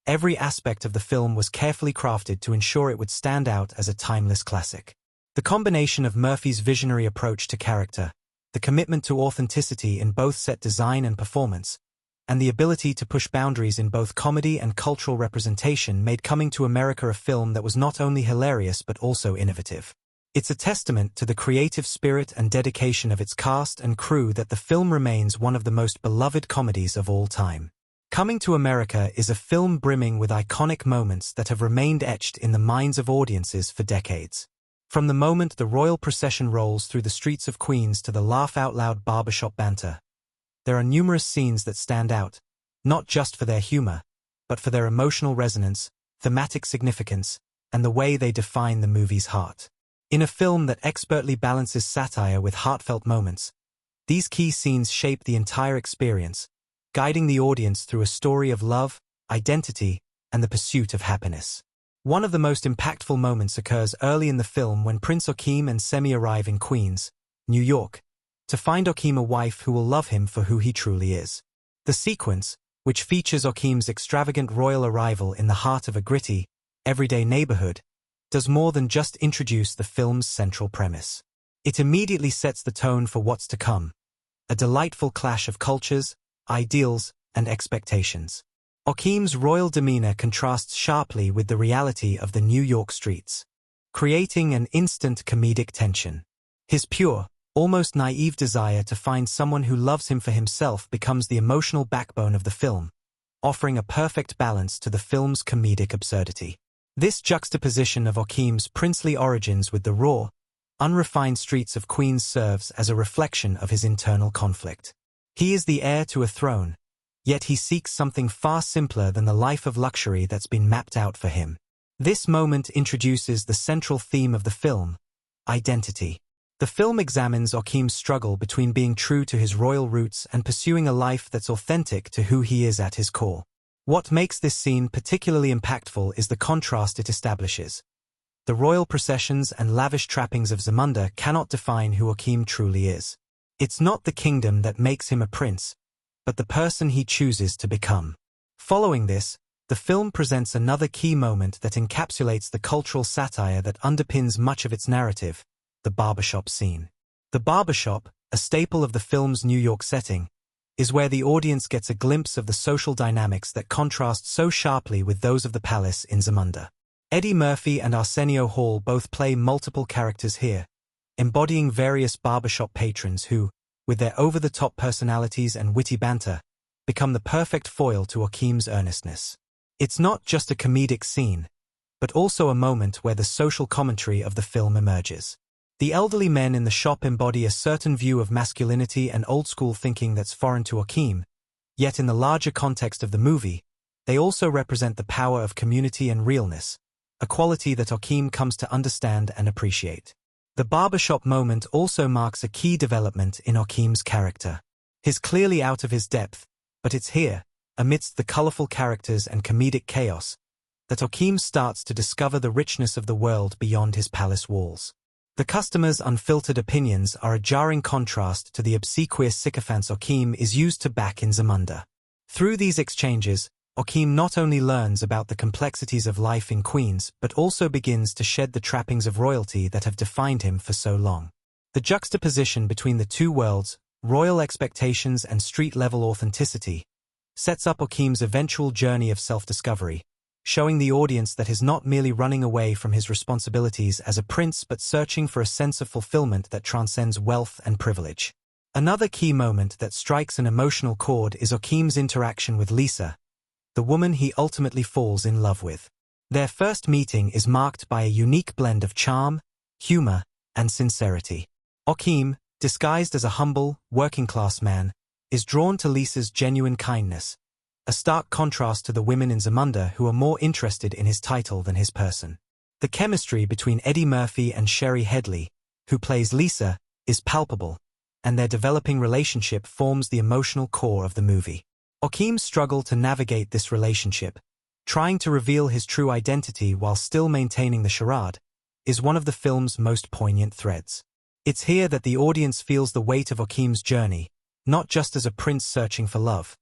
every aspect of the film was carefully crafted to ensure it would stand out as a timeless classic. The combination of Murphy's visionary approach to character, the commitment to authenticity in both set design and performance, and the ability to push boundaries in both comedy and cultural representation made Coming to America a film that was not only hilarious but also innovative. It's a testament to the creative spirit and dedication of its cast and crew that the film remains one of the most beloved comedies of all time. Coming to America is a film brimming with iconic moments that have remained etched in the minds of audiences for decades. From the moment the royal procession rolls through the streets of Queens to the laugh-out-loud barbershop banter, there are numerous scenes that stand out, not just for their humor, but for their emotional resonance, thematic significance, and the way they define the movie's heart. In a film that expertly balances satire with heartfelt moments, these key scenes shape the entire experience, guiding the audience through a story of love, identity, and the pursuit of happiness. One of the most impactful moments occurs early in the film when Prince Joachim and Semi arrive in Queens, New York, to find Joachim a wife who will love him for who he truly is. The sequence, which features Joachim's extravagant royal arrival in the heart of a gritty, everyday neighborhood, does more than just introduce the film's central premise. It immediately sets the tone for what's to come, a delightful clash of cultures, ideals, and expectations. Joachim's royal demeanor contrasts sharply with the reality of the New York streets, creating an instant comedic tension. His pure, almost naive desire to find someone who loves him for himself becomes the emotional backbone of the film, offering a perfect balance to the film's comedic absurdity. This juxtaposition of Joachim's princely origins with the raw, unrefined streets of Queens serves as a reflection of his internal conflict. He is the heir to a throne, yet he seeks something far simpler than the life of luxury that's been mapped out for him. This moment introduces the central theme of the film, identity. The film examines Joachim's struggle between being true to his royal roots and pursuing a life that's authentic to who he is at his core. What makes this scene particularly impactful is the contrast it establishes. The royal processions and lavish trappings of Zamunda cannot define who Joachim truly is. It's not the kingdom that makes him a prince, but the person he chooses to become. Following this, the film presents another key moment that encapsulates the cultural satire that underpins much of its narrative, the barbershop scene. The barbershop, a staple of the film's New York setting, is where the audience gets a glimpse of the social dynamics that contrast so sharply with those of the palace in Zamunda. Eddie Murphy and Arsenio Hall both play multiple characters here, embodying various barbershop patrons who, with their over-the-top personalities and witty banter, become the perfect foil to Joachim's earnestness. It's not just a comedic scene, but also a moment where the social commentary of the film emerges. The elderly men in the shop embody a certain view of masculinity and old-school thinking that's foreign to Joachim, yet in the larger context of the movie, they also represent the power of community and realness, a quality that Joachim comes to understand and appreciate. The barbershop moment also marks a key development in Joachim's character. He's clearly out of his depth, but it's here, amidst the colorful characters and comedic chaos, that Joachim starts to discover the richness of the world beyond his palace walls. The customers' unfiltered opinions are a jarring contrast to the obsequious sycophants Joachim is used to back in Zamunda. Through these exchanges, Joachim not only learns about the complexities of life in Queens but also begins to shed the trappings of royalty that have defined him for so long. The juxtaposition between the two worlds, royal expectations and street-level authenticity, sets up Joachim's eventual journey of self-discovery, showing the audience that he's not merely running away from his responsibilities as a prince but searching for a sense of fulfillment that transcends wealth and privilege. Another key moment that strikes an emotional chord is Joachim's interaction with Lisa, the woman he ultimately falls in love with. Their first meeting is marked by a unique blend of charm, humor, and sincerity. Joachim, disguised as a humble, working-class man, is drawn to Lisa's genuine kindness, a stark contrast to the women in Zamunda who are more interested in his title than his person. The chemistry between Eddie Murphy and Shari Headley, who plays Lisa, is palpable, and their developing relationship forms the emotional core of the movie. Joachim's struggle to navigate this relationship, trying to reveal his true identity while still maintaining the charade, is one of the film's most poignant threads. It's here that the audience feels the weight of Joachim's journey, not just as a prince searching for love,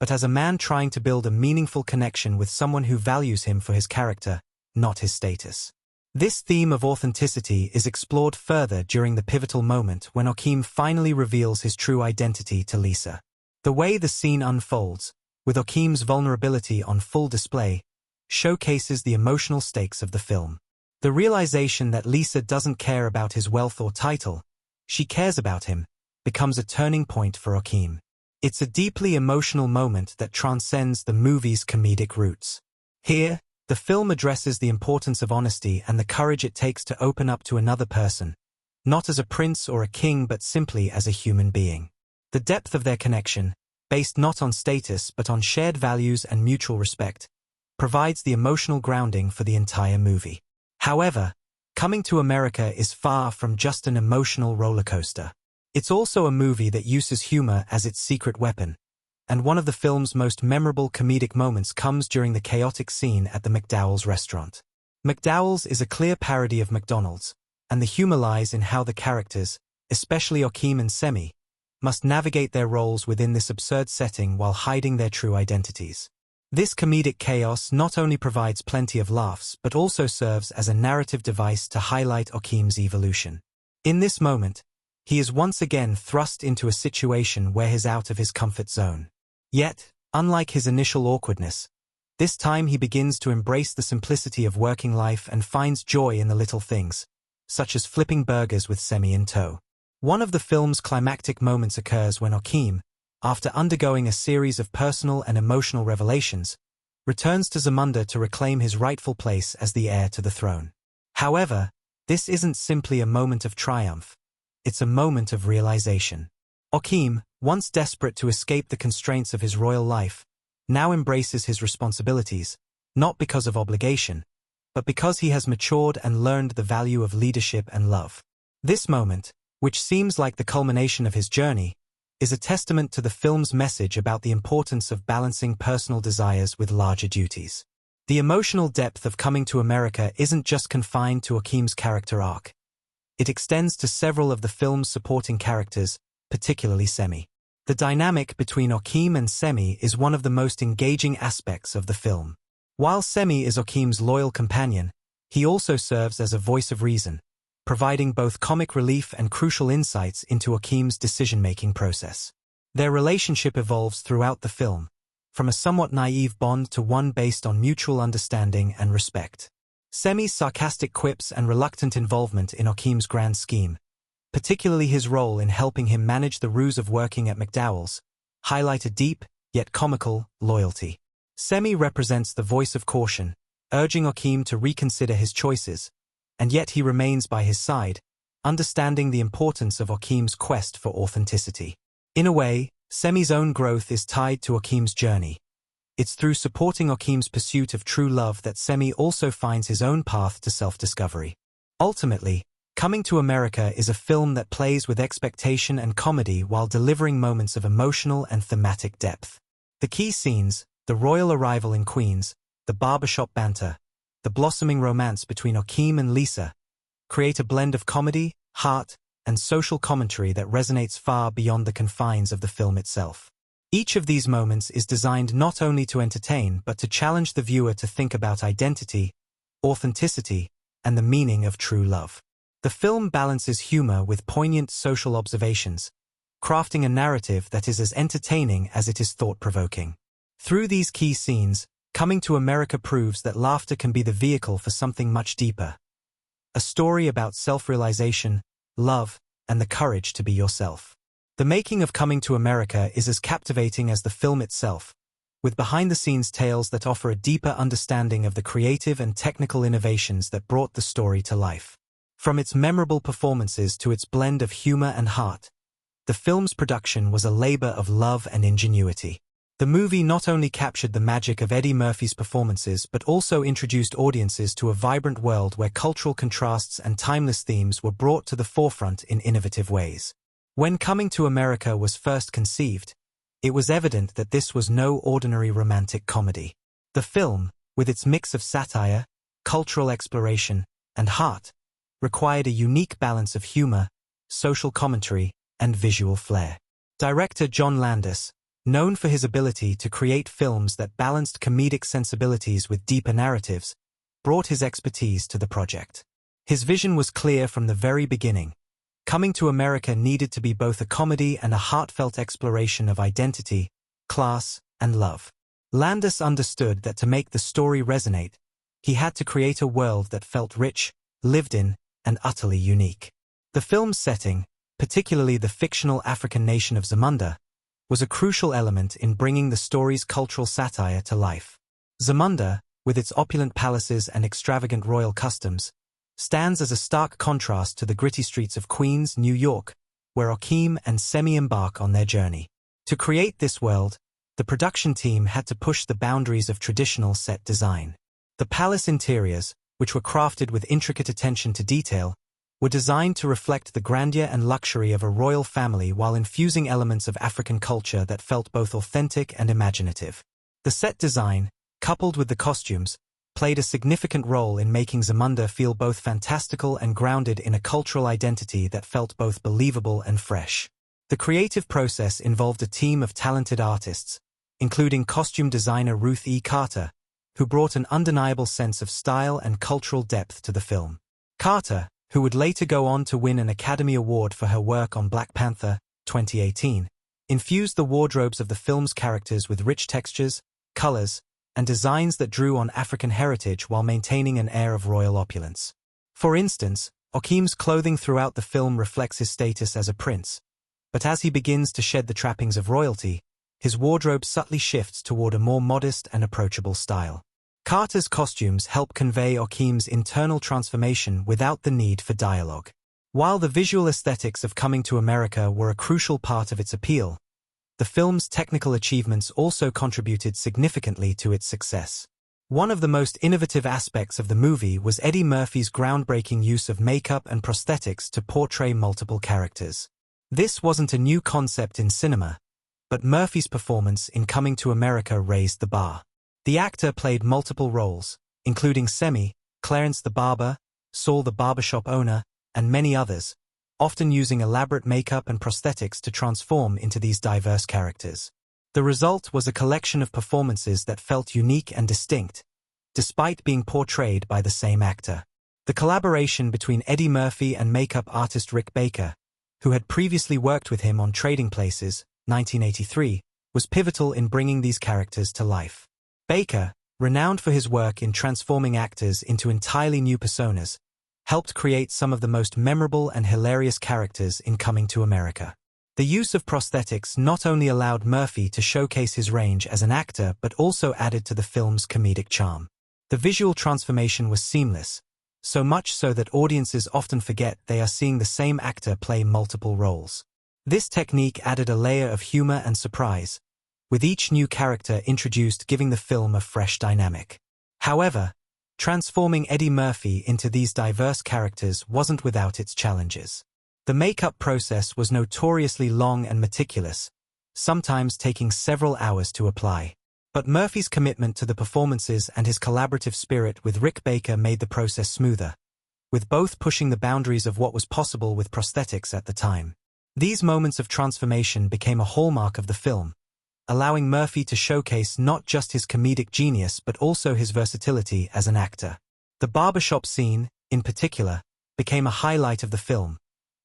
but as a man trying to build a meaningful connection with someone who values him for his character, not his status. This theme of authenticity is explored further during the pivotal moment when Joachim finally reveals his true identity to Lisa. The way the scene unfolds, with Joachim's vulnerability on full display, showcases the emotional stakes of the film. The realization that Lisa doesn't care about his wealth or title, she cares about him, becomes a turning point for Joachim. It's a deeply emotional moment that transcends the movie's comedic roots. Here, the film addresses the importance of honesty and the courage it takes to open up to another person, not as a prince or a king but simply as a human being. The depth of their connection, based not on status but on shared values and mutual respect, provides the emotional grounding for the entire movie. However, Coming to America is far from just an emotional rollercoaster. It's also a movie that uses humor as its secret weapon, and one of the film's most memorable comedic moments comes during the chaotic scene at the McDowell's restaurant. McDowell's is a clear parody of McDonald's, and the humor lies in how the characters, especially Joachim and Semi, must navigate their roles within this absurd setting while hiding their true identities. This comedic chaos not only provides plenty of laughs but also serves as a narrative device to highlight Joachim's evolution. In this moment, he is once again thrust into a situation where he's out of his comfort zone. Yet, unlike his initial awkwardness, this time he begins to embrace the simplicity of working life and finds joy in the little things, such as flipping burgers with Semi in tow. One of the film's climactic moments occurs when Joachim, after undergoing a series of personal and emotional revelations, returns to Zamunda to reclaim his rightful place as the heir to the throne. However, this isn't simply a moment of triumph. It's a moment of realization. Okim, once desperate to escape the constraints of his royal life, now embraces his responsibilities, not because of obligation, but because he has matured and learned the value of leadership and love. This moment, which seems like the culmination of his journey, is a testament to the film's message about the importance of balancing personal desires with larger duties. The emotional depth of Coming to America isn't just confined to Okim's character arc. It extends to several of the film's supporting characters, particularly Semi. The dynamic between Okim and Semi is one of the most engaging aspects of the film. While Semi is Okim's loyal companion, he also serves as a voice of reason, providing both comic relief and crucial insights into Okim's decision-making process. Their relationship evolves throughout the film, from a somewhat naive bond to one based on mutual understanding and respect. Semi's sarcastic quips and reluctant involvement in Okim's grand scheme, particularly his role in helping him manage the ruse of working at McDowell's, highlight a deep, yet comical, loyalty. Semi represents the voice of caution, urging Okim to reconsider his choices, and yet he remains by his side, understanding the importance of Okim's quest for authenticity. In a way, Semi's own growth is tied to Okim's journey. It's through supporting Okim's pursuit of true love that Semi also finds his own path to self-discovery. Ultimately, Coming to America is a film that plays with expectation and comedy while delivering moments of emotional and thematic depth. The key scenes, the royal arrival in Queens, the barbershop banter, the blossoming romance between Okim and Lisa, create a blend of comedy, heart, and social commentary that resonates far beyond the confines of the film itself. Each of these moments is designed not only to entertain but to challenge the viewer to think about identity, authenticity, and the meaning of true love. The film balances humor with poignant social observations, crafting a narrative that is as entertaining as it is thought-provoking. Through these key scenes, Coming to America proves that laughter can be the vehicle for something much deeper. A story about self-realization, love, and the courage to be yourself. The making of Coming to America is as captivating as the film itself, with behind-the-scenes tales that offer a deeper understanding of the creative and technical innovations that brought the story to life. From its memorable performances to its blend of humor and heart, the film's production was a labor of love and ingenuity. The movie not only captured the magic of Eddie Murphy's performances but also introduced audiences to a vibrant world where cultural contrasts and timeless themes were brought to the forefront in innovative ways. When Coming to America was first conceived, it was evident that this was no ordinary romantic comedy. The film, with its mix of satire, cultural exploration, and heart, required a unique balance of humor, social commentary, and visual flair. Director John Landis, known for his ability to create films that balanced comedic sensibilities with deeper narratives, brought his expertise to the project. His vision was clear from the very beginning. Coming to America needed to be both a comedy and a heartfelt exploration of identity, class, and love. Landis understood that to make the story resonate, he had to create a world that felt rich, lived in, and utterly unique. The film's setting, particularly the fictional African nation of Zamunda, was a crucial element in bringing the story's cultural satire to life. Zamunda, with its opulent palaces and extravagant royal customs, stands as a stark contrast to the gritty streets of Queens, New York, where Okim and Semi embark on their journey. To create this world, the production team had to push the boundaries of traditional set design. The palace interiors, which were crafted with intricate attention to detail, were designed to reflect the grandeur and luxury of a royal family while infusing elements of African culture that felt both authentic and imaginative. The set design, coupled with the costumes, played a significant role in making Zamunda feel both fantastical and grounded in a cultural identity that felt both believable and fresh. The creative process involved a team of talented artists, including costume designer Ruth E. Carter, who brought an undeniable sense of style and cultural depth to the film. Carter, who would later go on to win an Academy Award for her work on Black Panther, 2018, infused the wardrobes of the film's characters with rich textures, colors, and designs that drew on African heritage while maintaining an air of royal opulence. For instance, Okim's clothing throughout the film reflects his status as a prince, But as he begins to shed the trappings of royalty, his wardrobe subtly shifts toward a more modest and approachable style. Carter's costumes help convey Joachim's internal transformation without the need for dialogue. While the visual aesthetics of Coming to America were a crucial part of its appeal, the film's technical achievements also contributed significantly to its success. One of the most innovative aspects of the movie was Eddie Murphy's groundbreaking use of makeup and prosthetics to portray multiple characters. This wasn't a new concept in cinema, but Murphy's performance in Coming to America raised the bar. The actor played multiple roles, including Semmi, Clarence the barber, Saul the barbershop owner, and many others, often using elaborate makeup and prosthetics to transform into these diverse characters. The result was a collection of performances that felt unique and distinct, despite being portrayed by the same actor. The collaboration between Eddie Murphy and makeup artist Rick Baker, who had previously worked with him on Trading Places, 1983, was pivotal in bringing these characters to life. Baker, renowned for his work in transforming actors into entirely new personas, helped create some of the most memorable and hilarious characters in Coming to America. The use of prosthetics not only allowed Murphy to showcase his range as an actor but also added to the film's comedic charm. The visual transformation was seamless, so much so that audiences often forget they are seeing the same actor play multiple roles. This technique added a layer of humor and surprise, with each new character introduced giving the film a fresh dynamic. However, transforming Eddie Murphy into these diverse characters wasn't without its challenges. The makeup process was notoriously long and meticulous, sometimes taking several hours to apply. But Murphy's commitment to the performances and his collaborative spirit with Rick Baker made the process smoother, with both pushing the boundaries of what was possible with prosthetics at the time. These moments of transformation became a hallmark of the film, allowing Murphy to showcase not just his comedic genius but also his versatility as an actor. The barbershop scene, in particular, became a highlight of the film,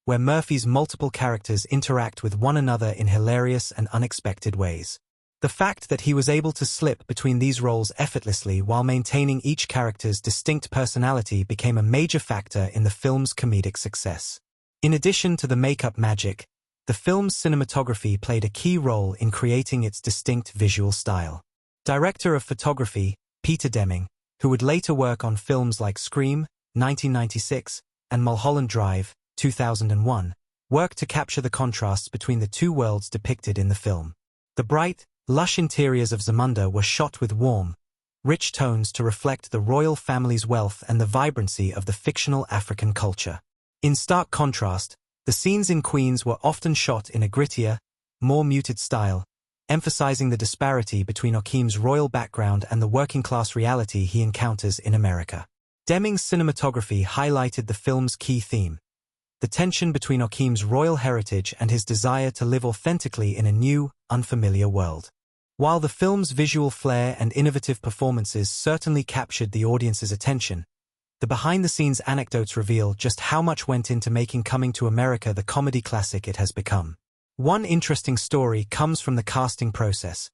where Murphy's multiple characters interact with one another in hilarious and unexpected ways. The fact that he was able to slip between these roles effortlessly while maintaining each character's distinct personality became a major factor in the film's comedic success. In addition to the makeup magic, the film's cinematography played a key role in creating its distinct visual style. Director of photography, Peter Deming, who would later work on films like Scream, 1996, and Mulholland Drive, 2001, worked to capture the contrasts between the two worlds depicted in the film. The bright, lush interiors of Zamunda were shot with warm, rich tones to reflect the royal family's wealth and the vibrancy of the fictional African culture. In stark contrast, the scenes in Queens were often shot in a grittier, more muted style, emphasizing the disparity between Joachim's royal background and the working-class reality he encounters in America. Deming's cinematography highlighted the film's key theme: the tension between Joachim's royal heritage and his desire to live authentically in a new, unfamiliar world. While the film's visual flair and innovative performances certainly captured the audience's attention, the behind-the-scenes anecdotes reveal just how much went into making Coming to America the comedy classic it has become. One interesting story comes from the casting process,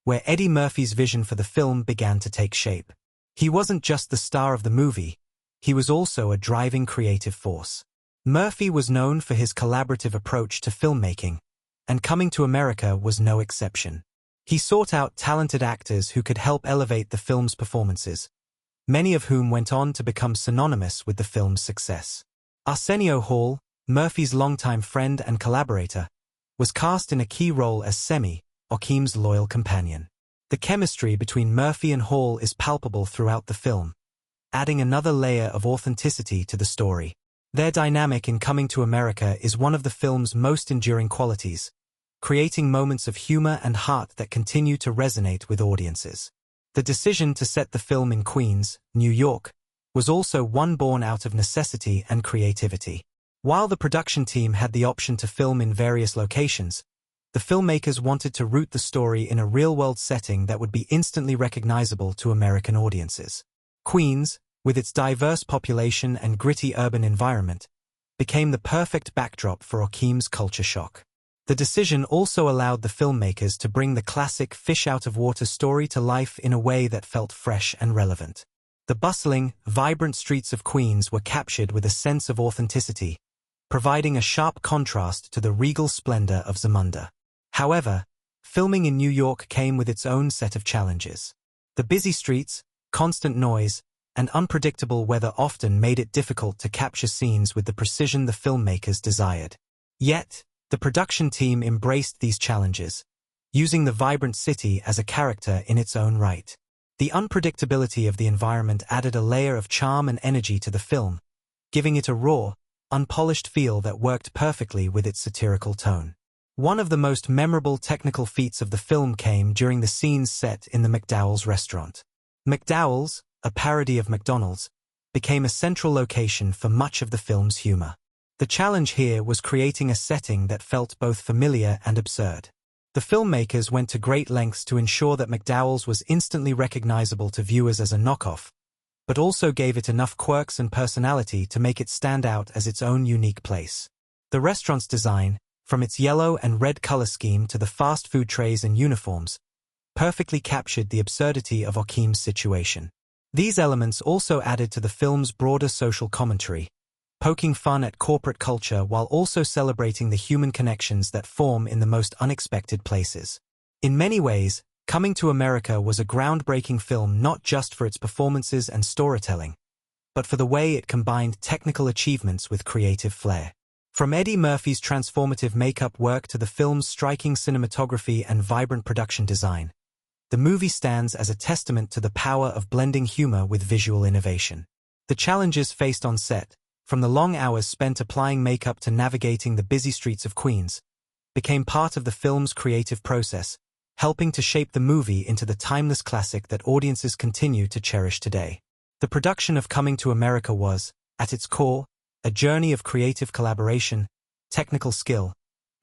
where Eddie Murphy's vision for the film began to take shape. He wasn't just the star of the movie, he was also a driving creative force. Murphy was known for his collaborative approach to filmmaking, and Coming to America was no exception. He sought out talented actors who could help elevate the film's performances, many of whom went on to become synonymous with the film's success. Arsenio Hall, Murphy's longtime friend and collaborator, was cast in a key role as Semmi, Joachim's loyal companion. The chemistry between Murphy and Hall is palpable throughout the film, adding another layer of authenticity to the story. Their dynamic in Coming to America is one of the film's most enduring qualities, creating moments of humor and heart that continue to resonate with audiences. The decision to set the film in Queens, New York, was also one born out of necessity and creativity. While the production team had the option to film in various locations, the filmmakers wanted to root the story in a real-world setting that would be instantly recognizable to American audiences. Queens, with its diverse population and gritty urban environment, became the perfect backdrop for Joachim's culture shock. The decision also allowed the filmmakers to bring the classic fish-out-of-water story to life in a way that felt fresh and relevant. The bustling, vibrant streets of Queens were captured with a sense of authenticity, providing a sharp contrast to the regal splendor of Zamunda. However, filming in New York came with its own set of challenges. The busy streets, constant noise, and unpredictable weather often made it difficult to capture scenes with the precision the filmmakers desired. Yet, the production team embraced these challenges, using the vibrant city as a character in its own right. The unpredictability of the environment added a layer of charm and energy to the film, giving it a raw, unpolished feel that worked perfectly with its satirical tone. One of the most memorable technical feats of the film came during the scenes set in the McDowell's restaurant. McDowell's, a parody of McDonald's, became a central location for much of the film's humor. The challenge here was creating a setting that felt both familiar and absurd. The filmmakers went to great lengths to ensure that McDowell's was instantly recognizable to viewers as a knockoff, but also gave it enough quirks and personality to make it stand out as its own unique place. The restaurant's design, from its yellow and red color scheme to the fast food trays and uniforms, perfectly captured the absurdity of Joachim's situation. These elements also added to the film's broader social commentary, poking fun at corporate culture while also celebrating the human connections that form in the most unexpected places. In many ways, Coming to America was a groundbreaking film not just for its performances and storytelling, but for the way it combined technical achievements with creative flair. From Eddie Murphy's transformative makeup work to the film's striking cinematography and vibrant production design, the movie stands as a testament to the power of blending humor with visual innovation. The challenges faced on set, from the long hours spent applying makeup to navigating the busy streets of Queens, became part of the film's creative process, helping to shape the movie into the timeless classic that audiences continue to cherish today. The production of Coming to America was, at its core, a journey of creative collaboration, technical skill,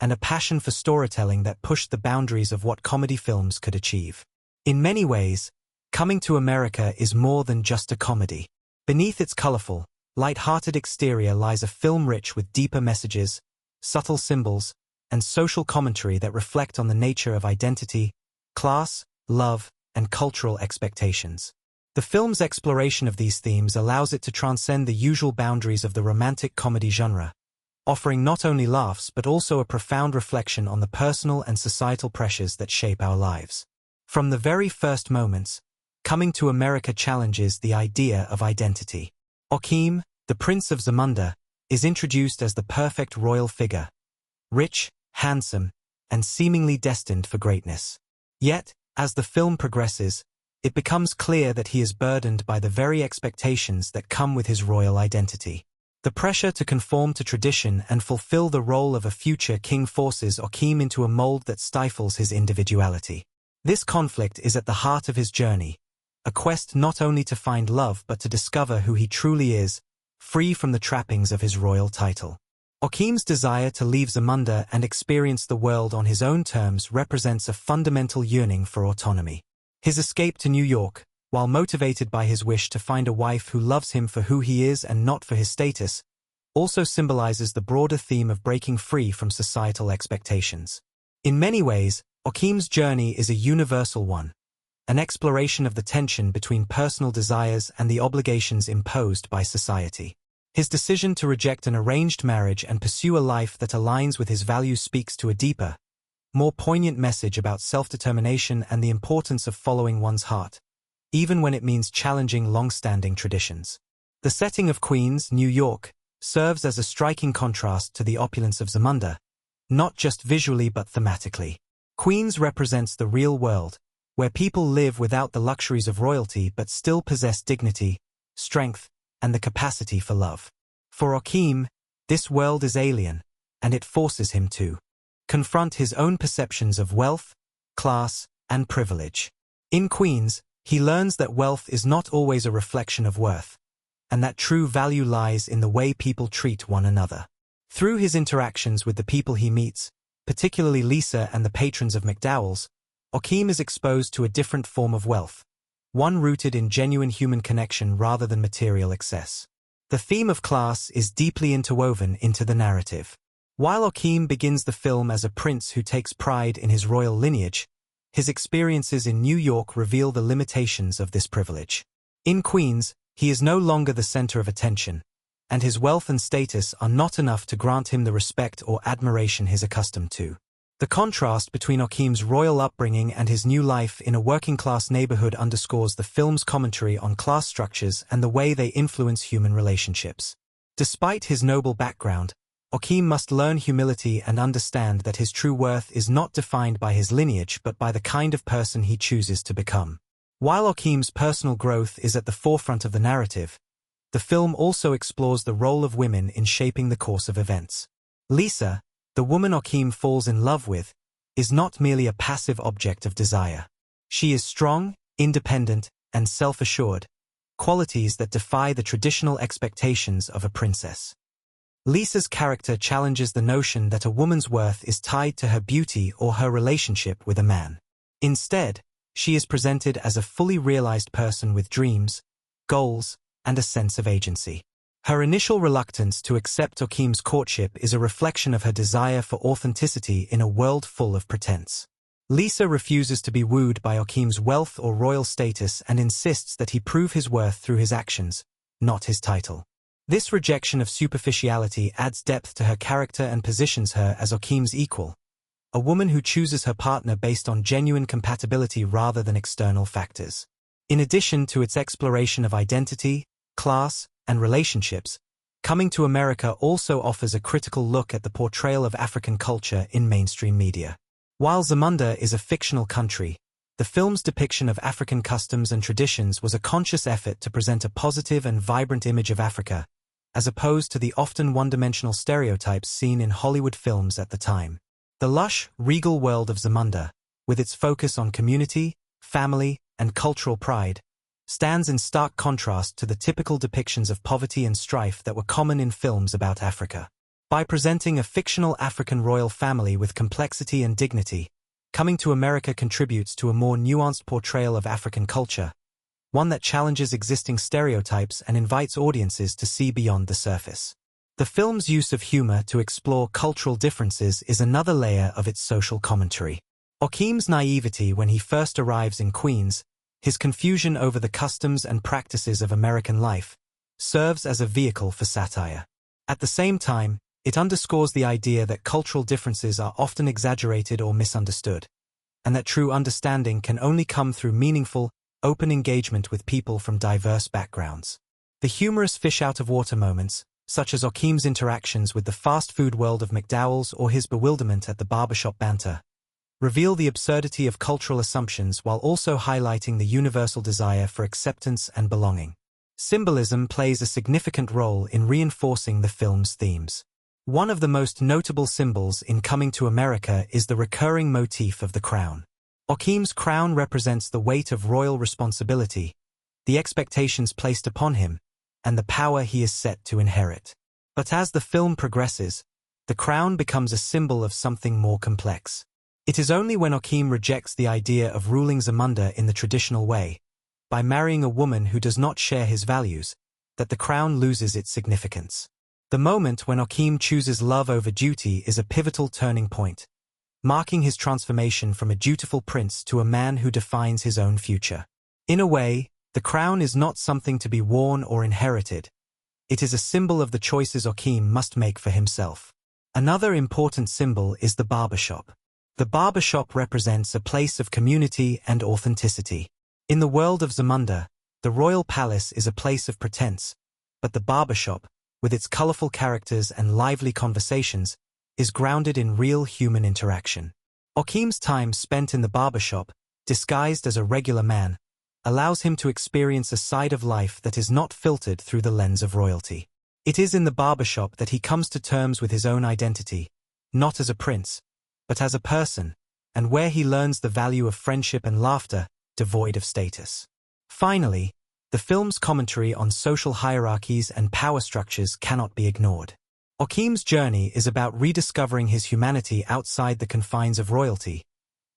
and a passion for storytelling that pushed the boundaries of what comedy films could achieve. In many ways, Coming to America is more than just a comedy. Beneath its colorful, light-hearted exterior lies a film rich with deeper messages, subtle symbols, and social commentary that reflect on the nature of identity, class, love, and cultural expectations. The film's exploration of these themes allows it to transcend the usual boundaries of the romantic comedy genre, offering not only laughs but also a profound reflection on the personal and societal pressures that shape our lives. From the very first moments, Coming to America challenges the idea of identity. Joachim, the Prince of Zamunda, is introduced as the perfect royal figure, rich, handsome, and seemingly destined for greatness. Yet, as the film progresses, it becomes clear that he is burdened by the very expectations that come with his royal identity. The pressure to conform to tradition and fulfill the role of a future king forces Joachim into a mold that stifles his individuality. This conflict is at the heart of his journey, a quest not only to find love but to discover who he truly is, free from the trappings of his royal title. Joachim's desire to leave Zamunda and experience the world on his own terms represents a fundamental yearning for autonomy. His escape to New York, while motivated by his wish to find a wife who loves him for who he is and not for his status, also symbolizes the broader theme of breaking free from societal expectations. In many ways, Joachim's journey is a universal one, an exploration of the tension between personal desires and the obligations imposed by society. His decision to reject an arranged marriage and pursue a life that aligns with his values speaks to a deeper, more poignant message about self-determination and the importance of following one's heart, even when it means challenging long-standing traditions. The setting of Queens, New York, serves as a striking contrast to the opulence of Zamunda, not just visually but thematically. Queens represents the real world, where people live without the luxuries of royalty but still possess dignity, strength, and the capacity for love. For Joachim, this world is alien, and it forces him to confront his own perceptions of wealth, class, and privilege. In Queens, he learns that wealth is not always a reflection of worth, and that true value lies in the way people treat one another. Through his interactions with the people he meets, particularly Lisa and the patrons of McDowell's, Joachim is exposed to a different form of wealth, one rooted in genuine human connection rather than material excess. The theme of class is deeply interwoven into the narrative. While Joachim begins the film as a prince who takes pride in his royal lineage, his experiences in New York reveal the limitations of this privilege. In Queens, he is no longer the center of attention, and his wealth and status are not enough to grant him the respect or admiration he's accustomed to. The contrast between Joachim's royal upbringing and his new life in a working-class neighborhood underscores the film's commentary on class structures and the way they influence human relationships. Despite his noble background, Joachim must learn humility and understand that his true worth is not defined by his lineage but by the kind of person he chooses to become. While Joachim's personal growth is at the forefront of the narrative, the film also explores the role of women in shaping the course of events. Lisa, the woman Joachim falls in love with, is not merely a passive object of desire. She is strong, independent, and self-assured, qualities that defy the traditional expectations of a princess. Lisa's character challenges the notion that a woman's worth is tied to her beauty or her relationship with a man. Instead, she is presented as a fully realized person with dreams, goals, and a sense of agency. Her initial reluctance to accept Joachim's courtship is a reflection of her desire for authenticity in a world full of pretense. Lisa refuses to be wooed by Joachim's wealth or royal status and insists that he prove his worth through his actions, not his title. This rejection of superficiality adds depth to her character and positions her as Joachim's equal, a woman who chooses her partner based on genuine compatibility rather than external factors. In addition to its exploration of identity, class, and relationships, Coming to America also offers a critical look at the portrayal of African culture in mainstream media. While Zamunda is a fictional country, the film's depiction of African customs and traditions was a conscious effort to present a positive and vibrant image of Africa, as opposed to the often one-dimensional stereotypes seen in Hollywood films at the time. The lush, regal world of Zamunda, with its focus on community, family, and cultural pride, stands in stark contrast to the typical depictions of poverty and strife that were common in films about Africa. By presenting a fictional African royal family with complexity and dignity, Coming to America contributes to a more nuanced portrayal of African culture, one that challenges existing stereotypes and invites audiences to see beyond the surface. The film's use of humor to explore cultural differences is another layer of its social commentary. Joachim's naivety when he first arrives in Queens, his confusion over the customs and practices of American life, serves as a vehicle for satire. At the same time, it underscores the idea that cultural differences are often exaggerated or misunderstood, and that true understanding can only come through meaningful, open engagement with people from diverse backgrounds. The humorous fish-out-of-water moments, such as Joachim's interactions with the fast food world of McDowell's or his bewilderment at the barbershop banter, reveal the absurdity of cultural assumptions while also highlighting the universal desire for acceptance and belonging. Symbolism plays a significant role in reinforcing the film's themes. One of the most notable symbols in Coming to America is the recurring motif of the crown. Joachim's crown represents the weight of royal responsibility, the expectations placed upon him, and the power he is set to inherit. But as the film progresses, the crown becomes a symbol of something more complex. It is only when Joachim rejects the idea of ruling Zamunda in the traditional way, by marrying a woman who does not share his values, that the crown loses its significance. The moment when Joachim chooses love over duty is a pivotal turning point, marking his transformation from a dutiful prince to a man who defines his own future. In a way, the crown is not something to be worn or inherited. It is a symbol of the choices Joachim must make for himself. Another important symbol is the barbershop. The barbershop represents a place of community and authenticity. In the world of Zamunda, the royal palace is a place of pretense, but the barbershop, with its colorful characters and lively conversations, is grounded in real human interaction. Joachim's time spent in the barbershop, disguised as a regular man, allows him to experience a side of life that is not filtered through the lens of royalty. It is in the barbershop that he comes to terms with his own identity, not as a prince, but as a person, and where he learns the value of friendship and laughter, devoid of status. Finally, the film's commentary on social hierarchies and power structures cannot be ignored. Joachim's journey is about rediscovering his humanity outside the confines of royalty,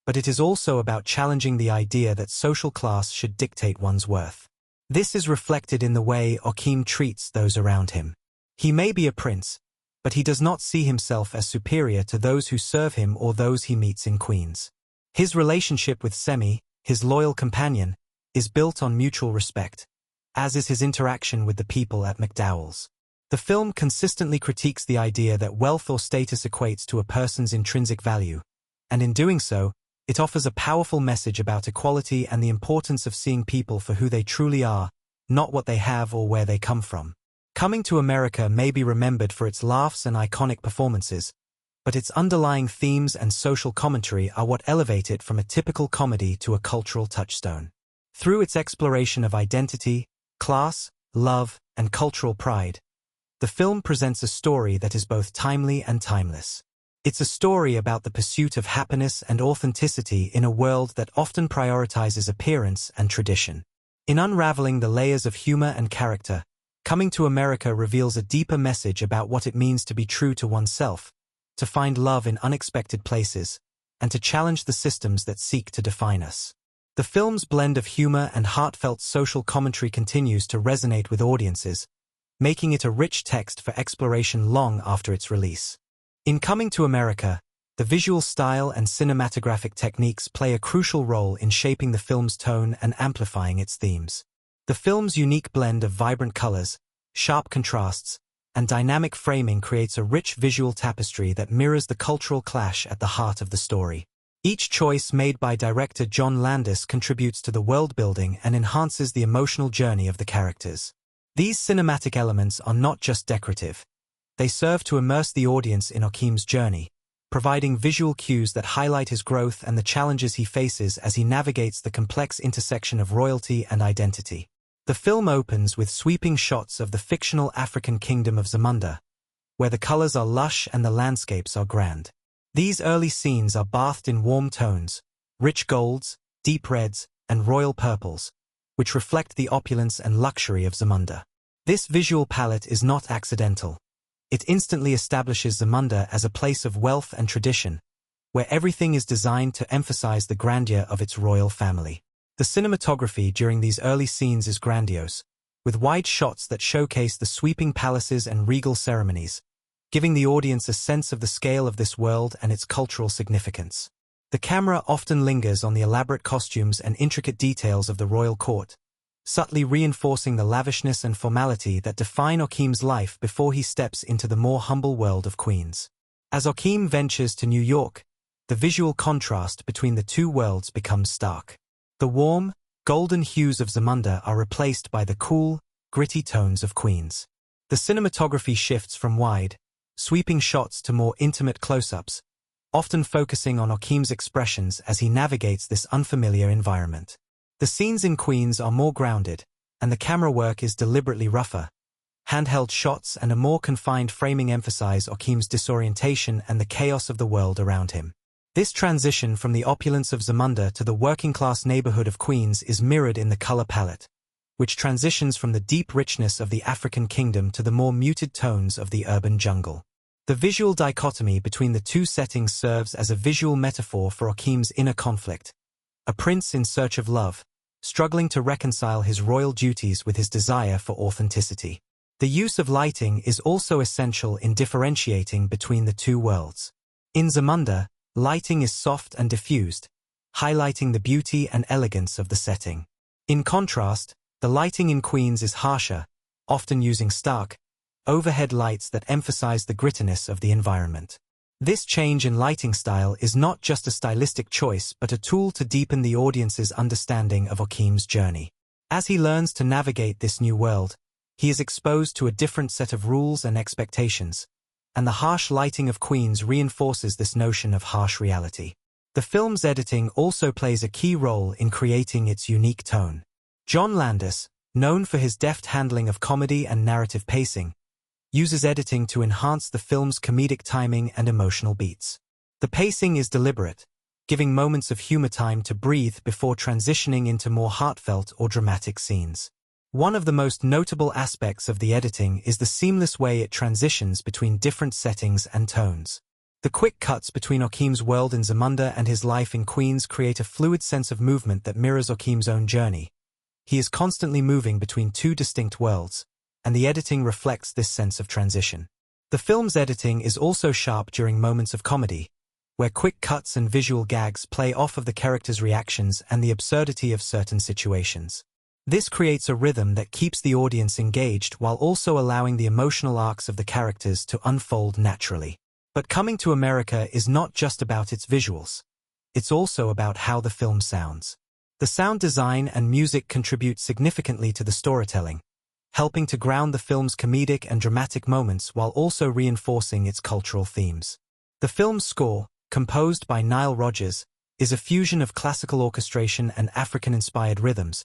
but it is also about challenging the idea that social class should dictate one's worth. This is reflected in the way Joachim treats those around him. He may be a prince, but he does not see himself as superior to those who serve him or those he meets in Queens. His relationship with Semi, his loyal companion, is built on mutual respect, as is his interaction with the people at McDowell's. The film consistently critiques the idea that wealth or status equates to a person's intrinsic value, and in doing so, it offers a powerful message about equality and the importance of seeing people for who they truly are, not what they have or where they come from. Coming to America may be remembered for its laughs and iconic performances, but its underlying themes and social commentary are what elevate it from a typical comedy to a cultural touchstone. Through its exploration of identity, class, love, and cultural pride, the film presents a story that is both timely and timeless. It's a story about the pursuit of happiness and authenticity in a world that often prioritizes appearance and tradition. In unraveling the layers of humor and character, Coming to America reveals a deeper message about what it means to be true to oneself, to find love in unexpected places, and to challenge the systems that seek to define us. The film's blend of humor and heartfelt social commentary continues to resonate with audiences, making it a rich text for exploration long after its release. In Coming to America, the visual style and cinematographic techniques play a crucial role in shaping the film's tone and amplifying its themes. The film's unique blend of vibrant colors, sharp contrasts, and dynamic framing creates a rich visual tapestry that mirrors the cultural clash at the heart of the story. Each choice made by director John Landis contributes to the world-building and enhances the emotional journey of the characters. These cinematic elements are not just decorative. They serve to immerse the audience in Joachim's journey, providing visual cues that highlight his growth and the challenges he faces as he navigates the complex intersection of royalty and identity. The film opens with sweeping shots of the fictional African kingdom of Zamunda, where the colors are lush and the landscapes are grand. These early scenes are bathed in warm tones, rich golds, deep reds, and royal purples, which reflect the opulence and luxury of Zamunda. This visual palette is not accidental. It instantly establishes Zamunda as a place of wealth and tradition, where everything is designed to emphasize the grandeur of its royal family. The cinematography during these early scenes is grandiose, with wide shots that showcase the sweeping palaces and regal ceremonies, giving the audience a sense of the scale of this world and its cultural significance. The camera often lingers on the elaborate costumes and intricate details of the royal court, subtly reinforcing the lavishness and formality that define Joachim's life before he steps into the more humble world of Queens. As Joachim ventures to New York, the visual contrast between the two worlds becomes stark. The warm, golden hues of Zamunda are replaced by the cool, gritty tones of Queens. The cinematography shifts from wide, sweeping shots to more intimate close-ups, often focusing on Joachim's expressions as he navigates this unfamiliar environment. The scenes in Queens are more grounded, and the camera work is deliberately rougher. Handheld shots and a more confined framing emphasize Joachim's disorientation and the chaos of the world around him. This transition from the opulence of Zamunda to the working-class neighborhood of Queens is mirrored in the color palette, which transitions from the deep richness of the African kingdom to the more muted tones of the urban jungle. The visual dichotomy between the two settings serves as a visual metaphor for Joachim's inner conflict, a prince in search of love, struggling to reconcile his royal duties with his desire for authenticity. The use of lighting is also essential in differentiating between the two worlds. In Zamunda, lighting is soft and diffused, highlighting the beauty and elegance of the setting. In contrast, the lighting in Queens is harsher, often using stark, overhead lights that emphasize the grittiness of the environment. This change in lighting style is not just a stylistic choice but a tool to deepen the audience's understanding of Joachim's journey. As he learns to navigate this new world, he is exposed to a different set of rules and expectations, and the harsh lighting of Queens reinforces this notion of harsh reality. The film's editing also plays a key role in creating its unique tone. John Landis, known for his deft handling of comedy and narrative pacing, uses editing to enhance the film's comedic timing and emotional beats. The pacing is deliberate, giving moments of humor time to breathe before transitioning into more heartfelt or dramatic scenes. One of the most notable aspects of the editing is the seamless way it transitions between different settings and tones. The quick cuts between Joachim's world in Zamunda and his life in Queens create a fluid sense of movement that mirrors Joachim's own journey. He is constantly moving between two distinct worlds, and the editing reflects this sense of transition. The film's editing is also sharp during moments of comedy, where quick cuts and visual gags play off of the characters' reactions and the absurdity of certain situations. This creates a rhythm that keeps the audience engaged while also allowing the emotional arcs of the characters to unfold naturally. But Coming to America is not just about its visuals. It's also about how the film sounds. The sound design and music contribute significantly to the storytelling, helping to ground the film's comedic and dramatic moments while also reinforcing its cultural themes. The film's score, composed by Nile Rodgers, is a fusion of classical orchestration and African-inspired rhythms,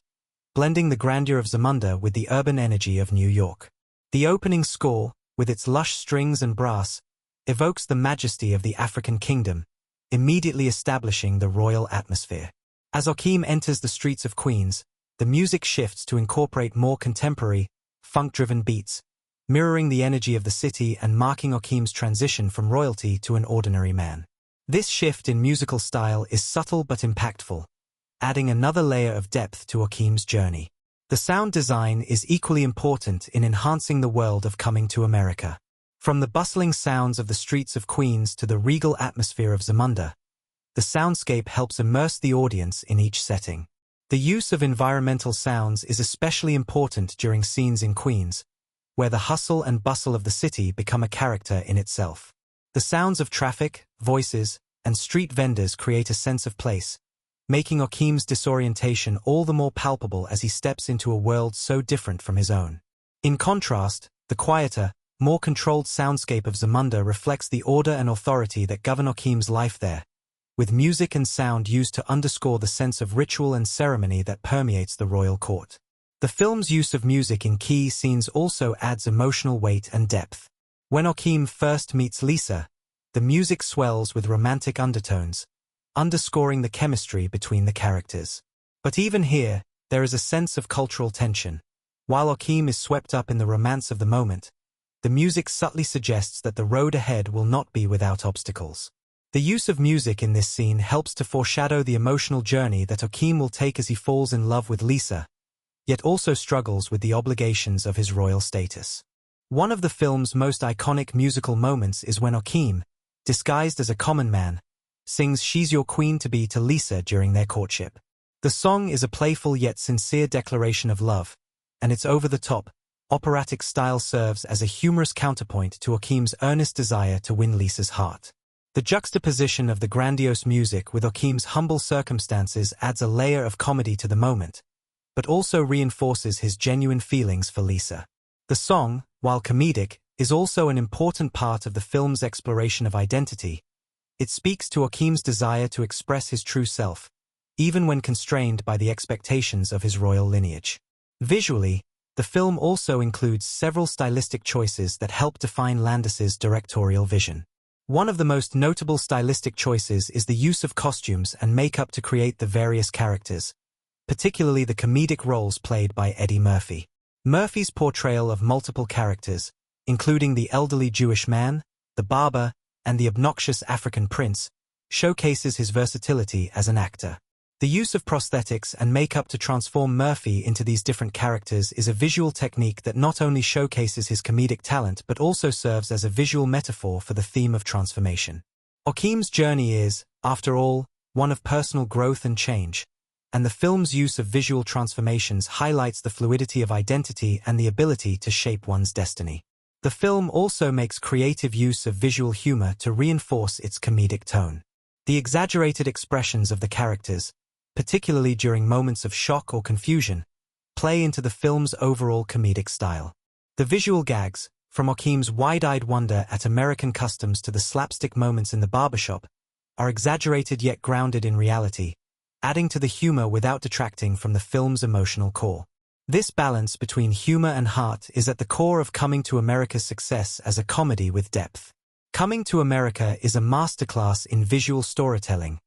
blending the grandeur of Zamunda with the urban energy of New York. The opening score, with its lush strings and brass, evokes the majesty of the African kingdom, immediately establishing the royal atmosphere. As Akeem enters the streets of Queens, the music shifts to incorporate more contemporary, funk-driven beats, mirroring the energy of the city and marking Akeem's transition from royalty to an ordinary man. This shift in musical style is subtle but impactful, adding another layer of depth to Akeem's journey. The sound design is equally important in enhancing the world of Coming to America. From the bustling sounds of the streets of Queens to the regal atmosphere of Zamunda, the soundscape helps immerse the audience in each setting. The use of environmental sounds is especially important during scenes in Queens, where the hustle and bustle of the city become a character in itself. The sounds of traffic, voices, and street vendors create a sense of place, making Akeem's disorientation all the more palpable as he steps into a world so different from his own. In contrast, the quieter, more controlled soundscape of Zamunda reflects the order and authority that govern Akeem's life there, with music and sound used to underscore the sense of ritual and ceremony that permeates the royal court. The film's use of music in key scenes also adds emotional weight and depth. When Akeem first meets Lisa, the music swells with romantic undertones, underscoring the chemistry between the characters. But even here, there is a sense of cultural tension. While Akeem is swept up in the romance of the moment, the music subtly suggests that the road ahead will not be without obstacles. The use of music in this scene helps to foreshadow the emotional journey that Akeem will take as he falls in love with Lisa, yet also struggles with the obligations of his royal status. One of the film's most iconic musical moments is when Akeem, disguised as a common man, sings "She's Your Queen to Be" to Lisa during their courtship. The song is a playful yet sincere declaration of love, and its over-the-top, operatic style serves as a humorous counterpoint to Akeem's earnest desire to win Lisa's heart. The juxtaposition of the grandiose music with Akeem's humble circumstances adds a layer of comedy to the moment, but also reinforces his genuine feelings for Lisa. The song, while comedic, is also an important part of the film's exploration of identity. It speaks to Akeem's desire to express his true self, even when constrained by the expectations of his royal lineage. Visually, the film also includes several stylistic choices that help define Landis's directorial vision. One of the most notable stylistic choices is the use of costumes and makeup to create the various characters, particularly the comedic roles played by Eddie Murphy. Murphy's portrayal of multiple characters, including the elderly Jewish man, the barber, and the obnoxious African prince, showcases his versatility as an actor. The use of prosthetics and makeup to transform Murphy into these different characters is a visual technique that not only showcases his comedic talent but also serves as a visual metaphor for the theme of transformation. Akeem's journey is, after all, one of personal growth and change, and the film's use of visual transformations highlights the fluidity of identity and the ability to shape one's destiny. The film also makes creative use of visual humor to reinforce its comedic tone. The exaggerated expressions of the characters, particularly during moments of shock or confusion, play into the film's overall comedic style. The visual gags, from Akeem's wide-eyed wonder at American customs to the slapstick moments in the barbershop, are exaggerated yet grounded in reality, adding to the humor without detracting from the film's emotional core. This balance between humor and heart is at the core of Coming to America's success as a comedy with depth. Coming to America is a masterclass in visual storytelling,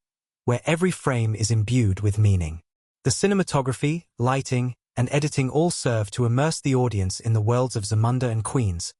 where every frame is imbued with meaning. The cinematography, lighting, and editing all serve to immerse the audience in the worlds of Zamunda and Queens,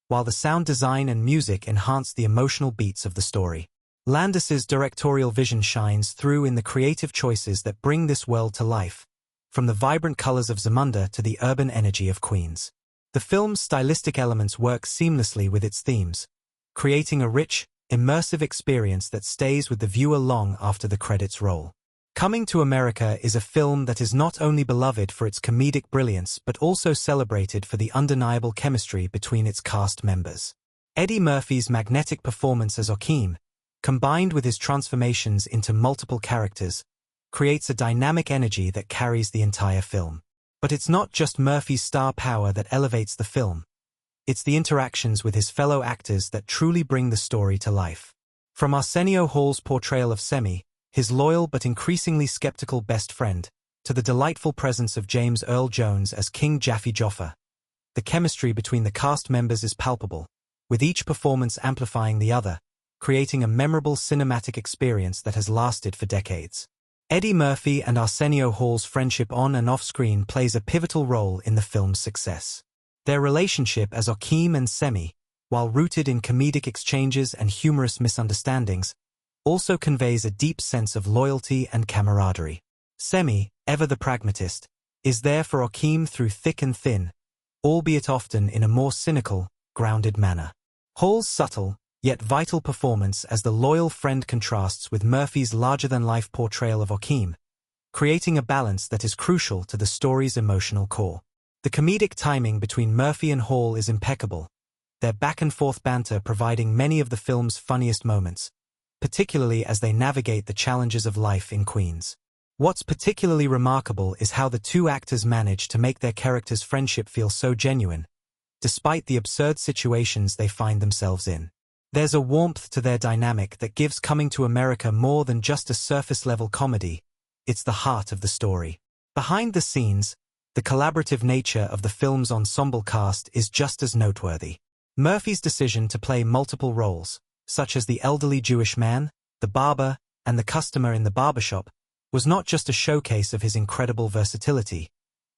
while the sound design and music enhance the emotional beats of the story. Landis's directorial vision shines through in the creative choices that bring this world to life, from the vibrant colors of Zamunda to the urban energy of Queens. The film's stylistic elements work seamlessly with its themes, creating a rich, immersive experience that stays with the viewer long after the credits roll. Coming to America is a film that is not only beloved for its comedic brilliance but also celebrated for the undeniable chemistry between its cast members. Eddie Murphy's magnetic performance as Joaquin, combined with his transformations into multiple characters, creates a dynamic energy that carries the entire film. But it's not just Murphy's star power that elevates the film. It's the interactions with his fellow actors that truly bring the story to life. From Arsenio Hall's portrayal of Semi, his loyal but increasingly skeptical best friend, to the delightful presence of James Earl Jones as King Jaffe Joffa, the chemistry between the cast members is palpable, with each performance amplifying the other, creating a memorable cinematic experience that has lasted for decades. Eddie Murphy and Arsenio Hall's friendship on and off-screen plays a pivotal role in the film's success. Their relationship as Joaquin and Semi, while rooted in comedic exchanges and humorous misunderstandings, also conveys a deep sense of loyalty and camaraderie. Semi, ever the pragmatist, is there for Joaquin through thick and thin, albeit often in a more cynical, grounded manner. Hall's subtle, yet vital performance as the loyal friend contrasts with Murphy's larger-than-life portrayal of Joaquin, creating a balance that is crucial to the story's emotional core. The comedic timing between Murphy and Hall is impeccable, their back-and-forth banter providing many of the film's funniest moments, particularly as they navigate the challenges of life in Queens. What's particularly remarkable is how the two actors manage to make their characters' friendship feel so genuine, despite the absurd situations they find themselves in. There's a warmth to their dynamic that gives Coming to America more than just a surface-level comedy. It's the heart of the story. Behind the scenes, the collaborative nature of the film's ensemble cast is just as noteworthy. Murphy's decision to play multiple roles, such as the elderly Jewish man, the barber, and the customer in the barbershop, was not just a showcase of his incredible versatility,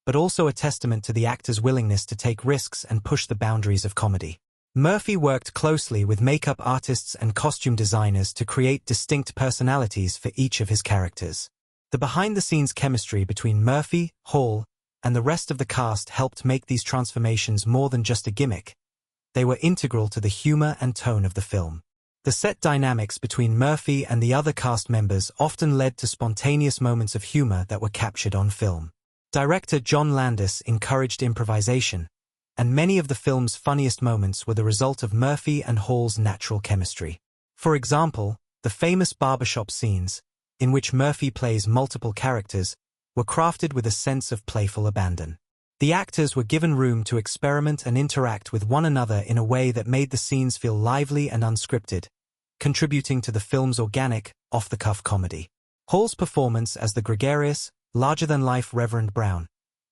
but also a testament to the actor's willingness to take risks and push the boundaries of comedy. Murphy worked closely with makeup artists and costume designers to create distinct personalities for each of his characters. The behind-the-scenes chemistry between Murphy, Hall, and the rest of the cast helped make these transformations more than just a gimmick. They were integral to the humor and tone of the film. The set dynamics between Murphy and the other cast members often led to spontaneous moments of humor that were captured on film. Director John Landis encouraged improvisation, and many of the film's funniest moments were the result of Murphy and Hall's natural chemistry. For example, the famous barbershop scenes, in which Murphy plays multiple characters, were crafted with a sense of playful abandon. The actors were given room to experiment and interact with one another in a way that made the scenes feel lively and unscripted, contributing to the film's organic, off-the-cuff comedy. Hall's performance as the gregarious, larger-than-life Reverend Brown,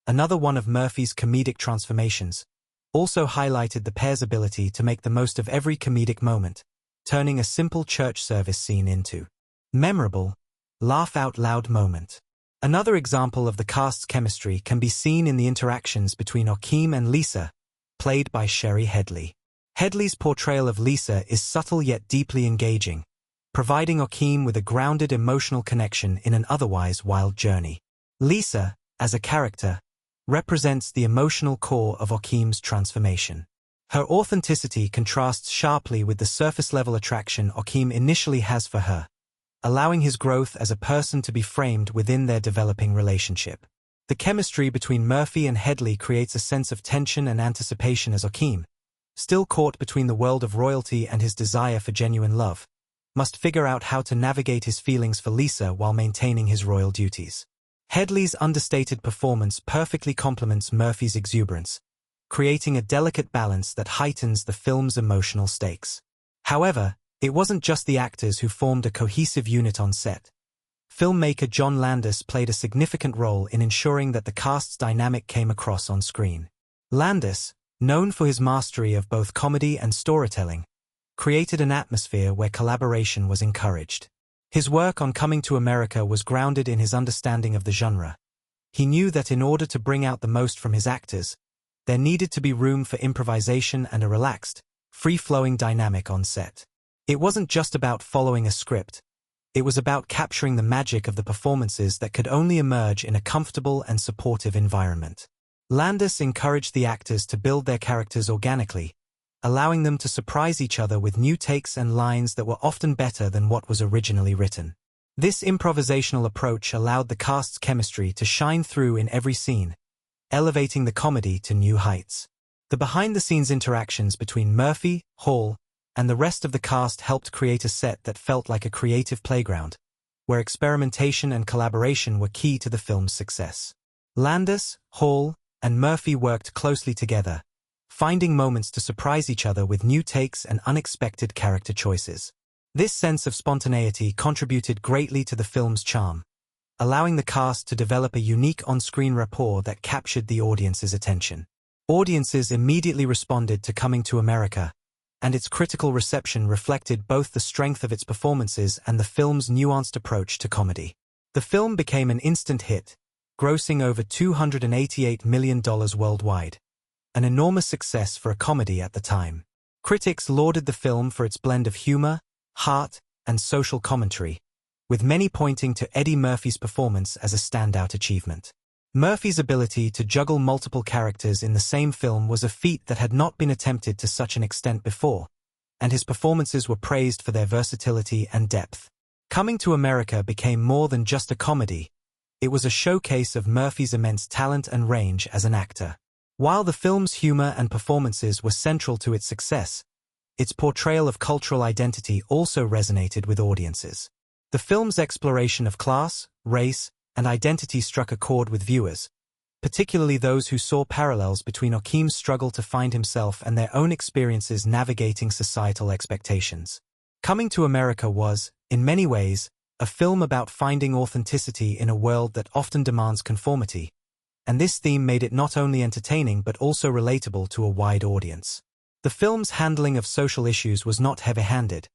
another one of Murphy's comedic transformations, also highlighted the pair's ability to make the most of every comedic moment, turning a simple church service scene into memorable, laugh-out-loud moment. Another example of the cast's chemistry can be seen in the interactions between Joaquin and Lisa, played by Shari Headley. Headley's portrayal of Lisa is subtle yet deeply engaging, providing Joaquin with a grounded emotional connection in an otherwise wild journey. Lisa, as a character, represents the emotional core of Joaquin's transformation. Her authenticity contrasts sharply with the surface-level attraction Joaquin initially has for her, allowing his growth as a person to be framed within their developing relationship. The chemistry between Murphy and Headley creates a sense of tension and anticipation as Joaquin, still caught between the world of royalty and his desire for genuine love, must figure out how to navigate his feelings for Lisa while maintaining his royal duties. Headley's understated performance perfectly complements Murphy's exuberance, creating a delicate balance that heightens the film's emotional stakes. However, it wasn't just the actors who formed a cohesive unit on set. Filmmaker John Landis played a significant role in ensuring that the cast's dynamic came across on screen. Landis, known for his mastery of both comedy and storytelling, created an atmosphere where collaboration was encouraged. His work on Coming to America was grounded in his understanding of the genre. He knew that in order to bring out the most from his actors, there needed to be room for improvisation and a relaxed, free-flowing dynamic on set. It wasn't just about following a script. It was about capturing the magic of the performances that could only emerge in a comfortable and supportive environment. Landis encouraged the actors to build their characters organically, allowing them to surprise each other with new takes and lines that were often better than what was originally written. This improvisational approach allowed the cast's chemistry to shine through in every scene, elevating the comedy to new heights. The behind-the-scenes interactions between Murphy, Hall, and the rest of the cast helped create a set that felt like a creative playground, where experimentation and collaboration were key to the film's success. Landis, Hall, and Murphy worked closely together, finding moments to surprise each other with new takes and unexpected character choices. This sense of spontaneity contributed greatly to the film's charm, allowing the cast to develop a unique on-screen rapport that captured the audience's attention. Audiences immediately responded to Coming to America, and its critical reception reflected both the strength of its performances and the film's nuanced approach to comedy. The film became an instant hit, grossing over $288 million worldwide, an enormous success for a comedy at the time. Critics lauded the film for its blend of humor, heart, and social commentary, with many pointing to Eddie Murphy's performance as a standout achievement. Murphy's ability to juggle multiple characters in the same film was a feat that had not been attempted to such an extent before, and his performances were praised for their versatility and depth. Coming to America became more than just a comedy. It was a showcase of Murphy's immense talent and range as an actor. While the film's humor and performances were central to its success, its portrayal of cultural identity also resonated with audiences. The film's exploration of class, race, and identity struck a chord with viewers, particularly those who saw parallels between Joaquim's struggle to find himself and their own experiences navigating societal expectations. Coming to America was, in many ways, a film about finding authenticity in a world that often demands conformity, and this theme made it not only entertaining but also relatable to a wide audience. The film's handling of social issues was not heavy-handed,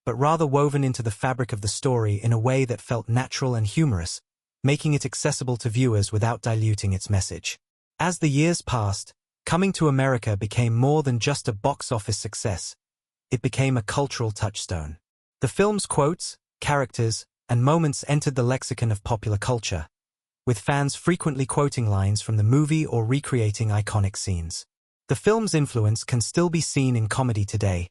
but rather woven into the fabric of the story in a way that felt natural and humorous, making it accessible to viewers without diluting its message. As the years passed, Coming to America became more than just a box office success. It became a cultural touchstone. The film's quotes, characters, and moments entered the lexicon of popular culture, with fans frequently quoting lines from the movie or recreating iconic scenes. The film's influence can still be seen in comedy today,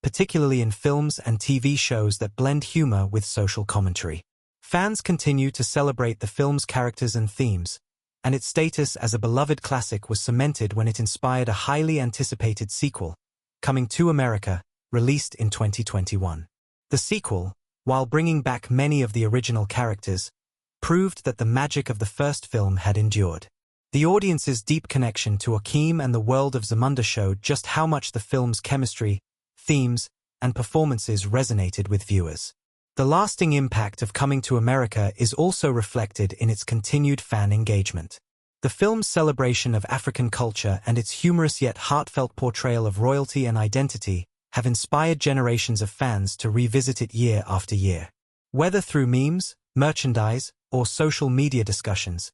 particularly in films and TV shows that blend humor with social commentary. Fans continue to celebrate the film's characters and themes, and its status as a beloved classic was cemented when it inspired a highly anticipated sequel, Coming to America, released in 2021. The sequel, while bringing back many of the original characters, proved that the magic of the first film had endured. The audience's deep connection to Joaquim and the world of Zamunda showed just how much the film's chemistry, themes, and performances resonated with viewers. The lasting impact of Coming to America is also reflected in its continued fan engagement. The film's celebration of African culture and its humorous yet heartfelt portrayal of royalty and identity have inspired generations of fans to revisit it year after year. Whether through memes, merchandise, or social media discussions,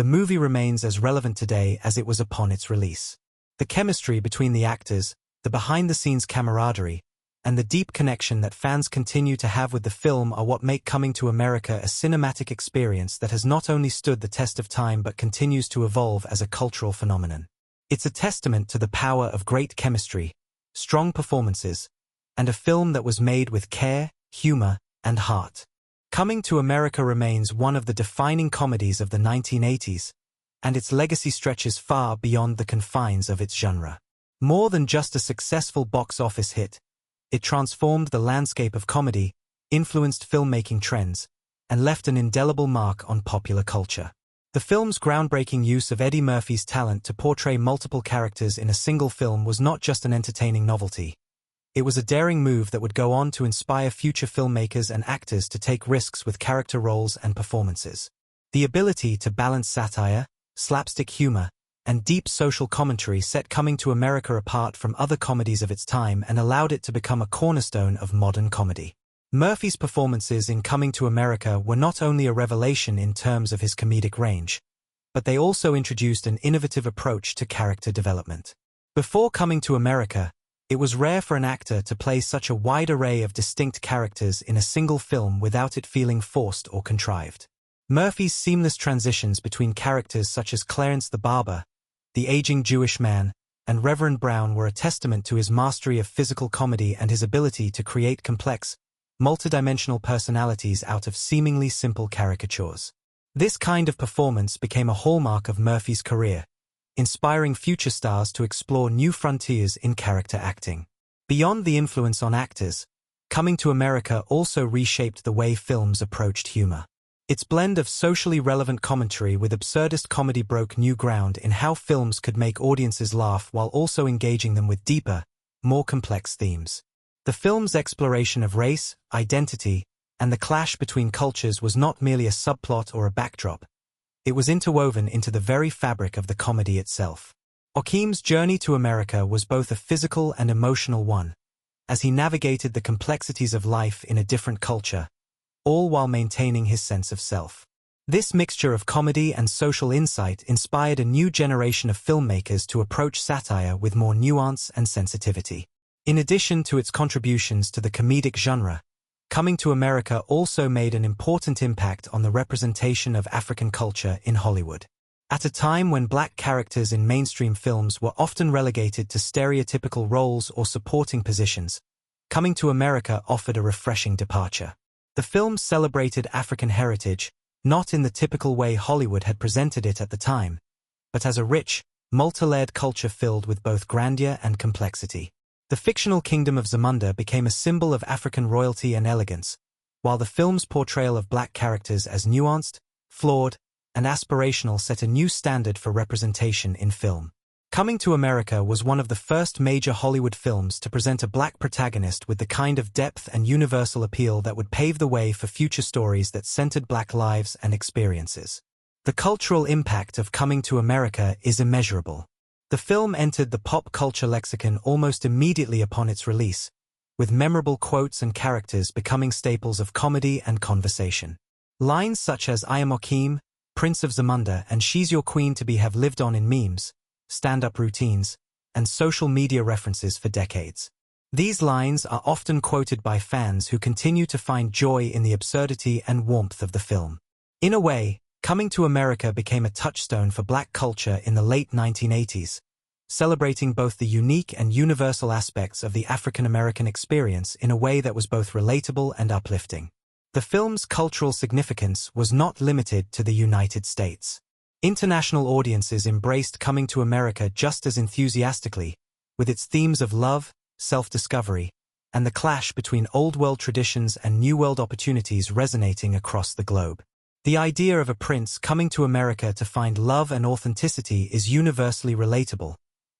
the movie remains as relevant today as it was upon its release. The chemistry between the actors, the behind-the-scenes camaraderie, and the deep connection that fans continue to have with the film are what make Coming to America a cinematic experience that has not only stood the test of time but continues to evolve as a cultural phenomenon. It's a testament to the power of great chemistry, strong performances, and a film that was made with care, humor, and heart. Coming to America remains one of the defining comedies of the 1980s, and its legacy stretches far beyond the confines of its genre. More than just a successful box office hit, it transformed the landscape of comedy, influenced filmmaking trends, and left an indelible mark on popular culture. The film's groundbreaking use of Eddie Murphy's talent to portray multiple characters in a single film was not just an entertaining novelty. It was a daring move that would go on to inspire future filmmakers and actors to take risks with character roles and performances. The ability to balance satire, slapstick humor, and deep social commentary set Coming to America apart from other comedies of its time and allowed it to become a cornerstone of modern comedy. Murphy's performances in Coming to America were not only a revelation in terms of his comedic range, but they also introduced an innovative approach to character development. Before Coming to America, it was rare for an actor to play such a wide array of distinct characters in a single film without it feeling forced or contrived. Murphy's seamless transitions between characters such as Clarence the Barber, the aging Jewish man, and Reverend Brown were a testament to his mastery of physical comedy and his ability to create complex, multidimensional personalities out of seemingly simple caricatures. This kind of performance became a hallmark of Murphy's career, inspiring future stars to explore new frontiers in character acting. Beyond the influence on actors, Coming to America also reshaped the way films approached humor. Its blend of socially relevant commentary with absurdist comedy broke new ground in how films could make audiences laugh while also engaging them with deeper, more complex themes. The film's exploration of race, identity, and the clash between cultures was not merely a subplot or a backdrop. It was interwoven into the very fabric of the comedy itself. Joaquim's journey to America was both a physical and emotional one, as he navigated the complexities of life in a different culture, all while maintaining his sense of self. This mixture of comedy and social insight inspired a new generation of filmmakers to approach satire with more nuance and sensitivity. In addition to its contributions to the comedic genre, Coming to America also made an important impact on the representation of African culture in Hollywood. At a time when black characters in mainstream films were often relegated to stereotypical roles or supporting positions, Coming to America offered a refreshing departure. The film celebrated African heritage, not in the typical way Hollywood had presented it at the time, but as a rich, multi-layered culture filled with both grandeur and complexity. The fictional kingdom of Zamunda became a symbol of African royalty and elegance, while the film's portrayal of black characters as nuanced, flawed, and aspirational set a new standard for representation in film. Coming to America was one of the first major Hollywood films to present a black protagonist with the kind of depth and universal appeal that would pave the way for future stories that centered black lives and experiences. The cultural impact of Coming to America is immeasurable. The film entered the pop culture lexicon almost immediately upon its release, with memorable quotes and characters becoming staples of comedy and conversation. Lines such as "I am Joaquim," "Prince of Zamunda," and "She's Your Queen to Be" have lived on in memes, stand-up routines, and social media references for decades. These lines are often quoted by fans who continue to find joy in the absurdity and warmth of the film. In a way, Coming to America became a touchstone for black culture in the late 1980s, celebrating both the unique and universal aspects of the African-American experience in a way that was both relatable and uplifting. The film's cultural significance was not limited to the United States. International audiences embraced Coming to America just as enthusiastically, with its themes of love, self-discovery, and the clash between old-world traditions and new-world opportunities resonating across the globe. The idea of a prince coming to America to find love and authenticity is universally relatable,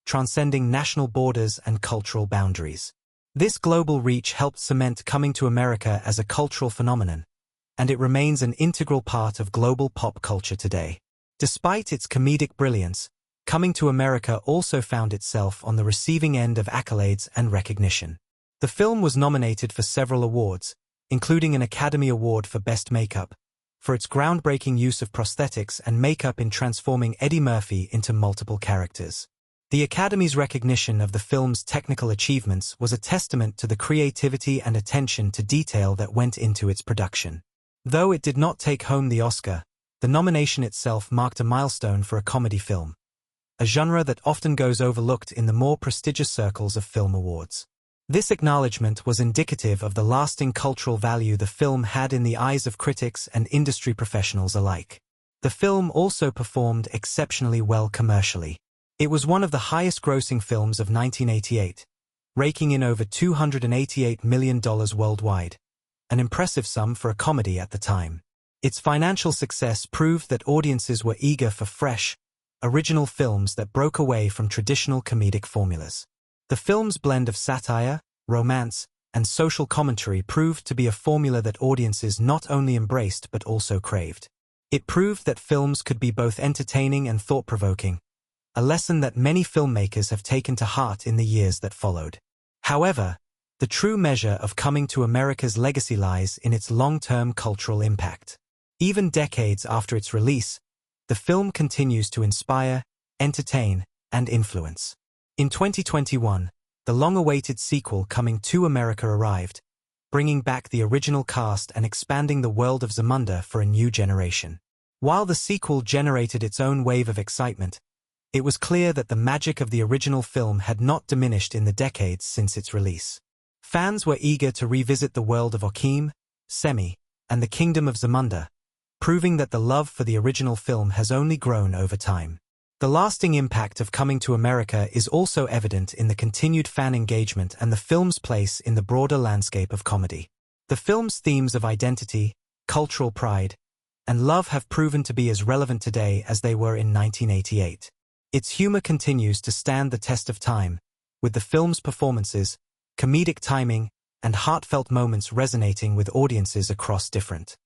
transcending national borders and cultural boundaries. This global reach helped cement Coming to America as a cultural phenomenon, and it remains an integral part of global pop culture today. Despite its comedic brilliance, Coming to America also found itself on the receiving end of accolades and recognition. The film was nominated for several awards, including an Academy Award for Best Makeup, for its groundbreaking use of prosthetics and makeup in transforming Eddie Murphy into multiple characters. The Academy's recognition of the film's technical achievements was a testament to the creativity and attention to detail that went into its production. Though it did not take home the Oscar, the nomination itself marked a milestone for a comedy film, a genre that often goes overlooked in the more prestigious circles of film awards. This acknowledgement was indicative of the lasting cultural value the film had in the eyes of critics and industry professionals alike. The film also performed exceptionally well commercially. It was one of the highest-grossing films of 1988, raking in over $288 million worldwide, an impressive sum for a comedy at the time. Its financial success proved that audiences were eager for fresh, original films that broke away from traditional comedic formulas. The film's blend of satire, romance, and social commentary proved to be a formula that audiences not only embraced but also craved. It proved that films could be both entertaining and thought-provoking, a lesson that many filmmakers have taken to heart in the years that followed. However, the true measure of Coming to America's legacy lies in its long-term cultural impact. Even decades after its release, the film continues to inspire, entertain, and influence. In 2021, the long-awaited sequel Coming to America arrived, bringing back the original cast and expanding the world of Zamunda for a new generation. While the sequel generated its own wave of excitement, it was clear that the magic of the original film had not diminished in the decades since its release. Fans were eager to revisit the world of Okim, Semi, and the kingdom of Zamunda, proving that the love for the original film has only grown over time. The lasting impact of Coming to America is also evident in the continued fan engagement and the film's place in the broader landscape of comedy. The film's themes of identity, cultural pride, and love have proven to be as relevant today as they were in 1988. Its humor continues to stand the test of time, with the film's performances, comedic timing, and heartfelt moments resonating with audiences across different.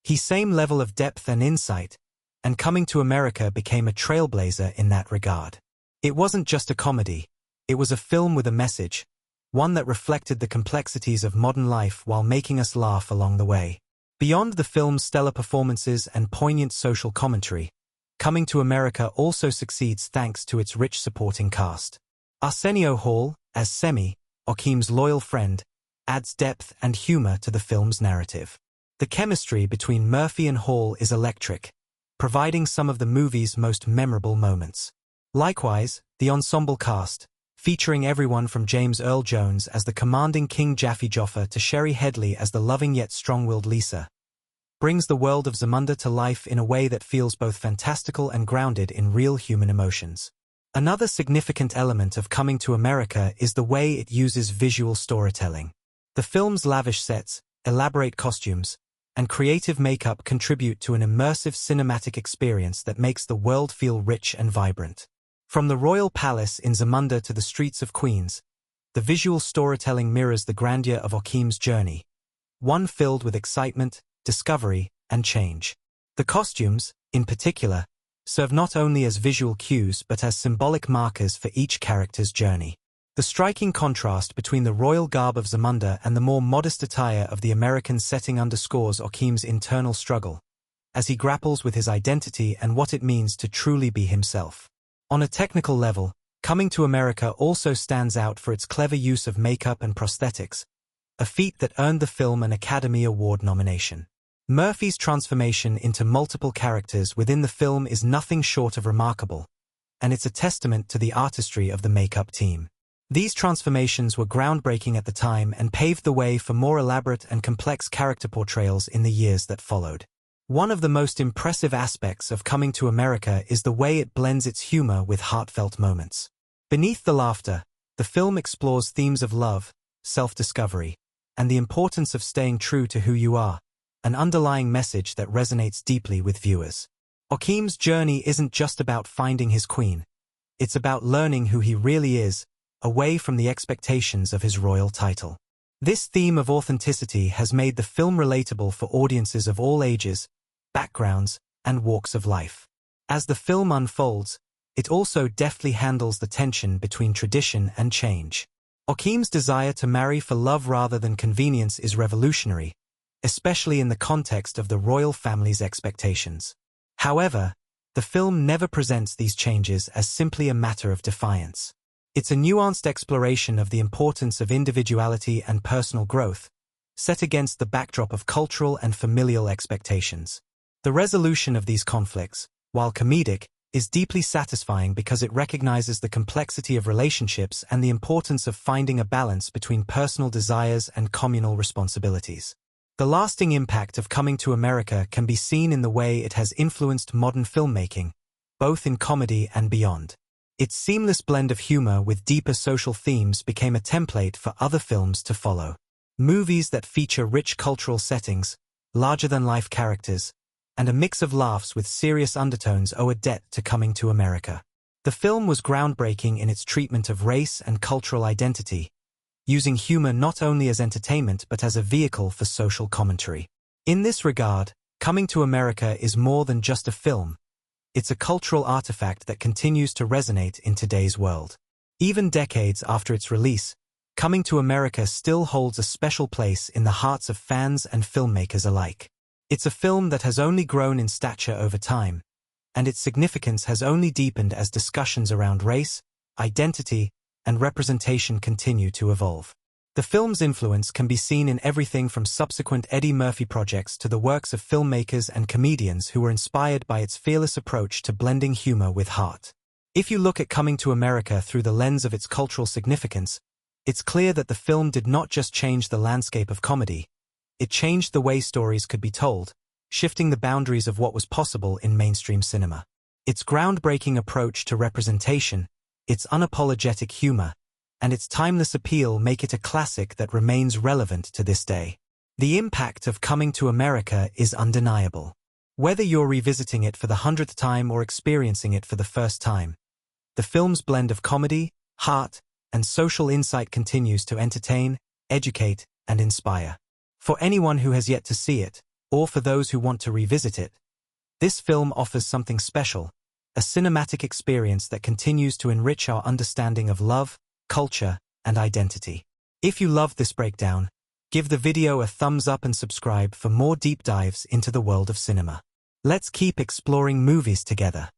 Same level of depth and insight, and Coming to America became a trailblazer in that regard. It wasn't just a comedy, it was a film with a message, one that reflected the complexities of modern life while making us laugh along the way. Beyond the film's stellar performances and poignant social commentary, Coming to America also succeeds thanks to its rich supporting cast. Arsenio Hall, as Semi, Okim's loyal friend, adds depth and humor to the film's narrative. The chemistry between Murphy and Hall is electric, providing some of the movie's most memorable moments. Likewise, the ensemble cast, featuring everyone from James Earl Jones as the commanding King Jaffe Joffa to Shari Headley as the loving yet strong-willed Lisa, brings the world of Zamunda to life in a way that feels both fantastical and grounded in real human emotions. Another significant element of Coming to America is the way it uses visual storytelling. The film's lavish sets, elaborate costumes, and creative makeup contribute to an immersive cinematic experience that makes the world feel rich and vibrant. From the royal palace in Zamunda to the streets of Queens, the visual storytelling mirrors the grandeur of Okim's journey, one filled with excitement, discovery, and change. The costumes, in particular, serve not only as visual cues but as symbolic markers for each character's journey. The striking contrast between the royal garb of Zamunda and the more modest attire of the American setting underscores Okim's internal struggle, as he grapples with his identity and what it means to truly be himself. On a technical level, Coming to America also stands out for its clever use of makeup and prosthetics, a feat that earned the film an Academy Award nomination. Murphy's transformation into multiple characters within the film is nothing short of remarkable, and it's a testament to the artistry of the makeup team. These transformations were groundbreaking at the time and paved the way for more elaborate and complex character portrayals in the years that followed. One of the most impressive aspects of Coming to America is the way it blends its humor with heartfelt moments. Beneath the laughter, the film explores themes of love, self-discovery, and the importance of staying true to who you are, an underlying message that resonates deeply with viewers. Okim's journey isn't just about finding his queen, it's about learning who he really is, away from the expectations of his royal title. This theme of authenticity has made the film relatable for audiences of all ages, backgrounds, and walks of life. As the film unfolds, it also deftly handles the tension between tradition and change. Okim's desire to marry for love rather than convenience is revolutionary, especially in the context of the royal family's expectations. However, the film never presents these changes as simply a matter of defiance. It's a nuanced exploration of the importance of individuality and personal growth, set against the backdrop of cultural and familial expectations. The resolution of these conflicts, while comedic, is deeply satisfying because it recognizes the complexity of relationships and the importance of finding a balance between personal desires and communal responsibilities. The lasting impact of Coming to America can be seen in the way it has influenced modern filmmaking, both in comedy and beyond. Its seamless blend of humor with deeper social themes became a template for other films to follow. Movies that feature rich cultural settings, larger-than-life characters, and a mix of laughs with serious undertones owe a debt to Coming to America. The film was groundbreaking in its treatment of race and cultural identity, using humor not only as entertainment but as a vehicle for social commentary. In this regard, Coming to America is more than just a film. It's a cultural artifact that continues to resonate in today's world. Even decades after its release, Coming to America still holds a special place in the hearts of fans and filmmakers alike. It's a film that has only grown in stature over time, and its significance has only deepened as discussions around race, identity, and representation continue to evolve. The film's influence can be seen in everything from subsequent Eddie Murphy projects to the works of filmmakers and comedians who were inspired by its fearless approach to blending humor with heart. If you look at Coming to America through the lens of its cultural significance, It's clear that the film did not just change the landscape of comedy, it changed the way stories could be told, shifting the boundaries of what was possible in mainstream cinema. Its groundbreaking approach to representation, its unapologetic humor, and its timeless appeal make it a classic that remains relevant to this day. The impact of Coming to America is undeniable. Whether you're revisiting it for the 100th time or experiencing it for the first time, the film's blend of comedy, heart, and social insight continues to entertain, educate, and inspire. For anyone who has yet to see it, or for those who want to revisit it, this film offers something special, a cinematic experience that continues to enrich our understanding of love, culture, and identity. If you loved this breakdown, give the video a thumbs up and subscribe for more deep dives into the world of cinema. Let's keep exploring movies together.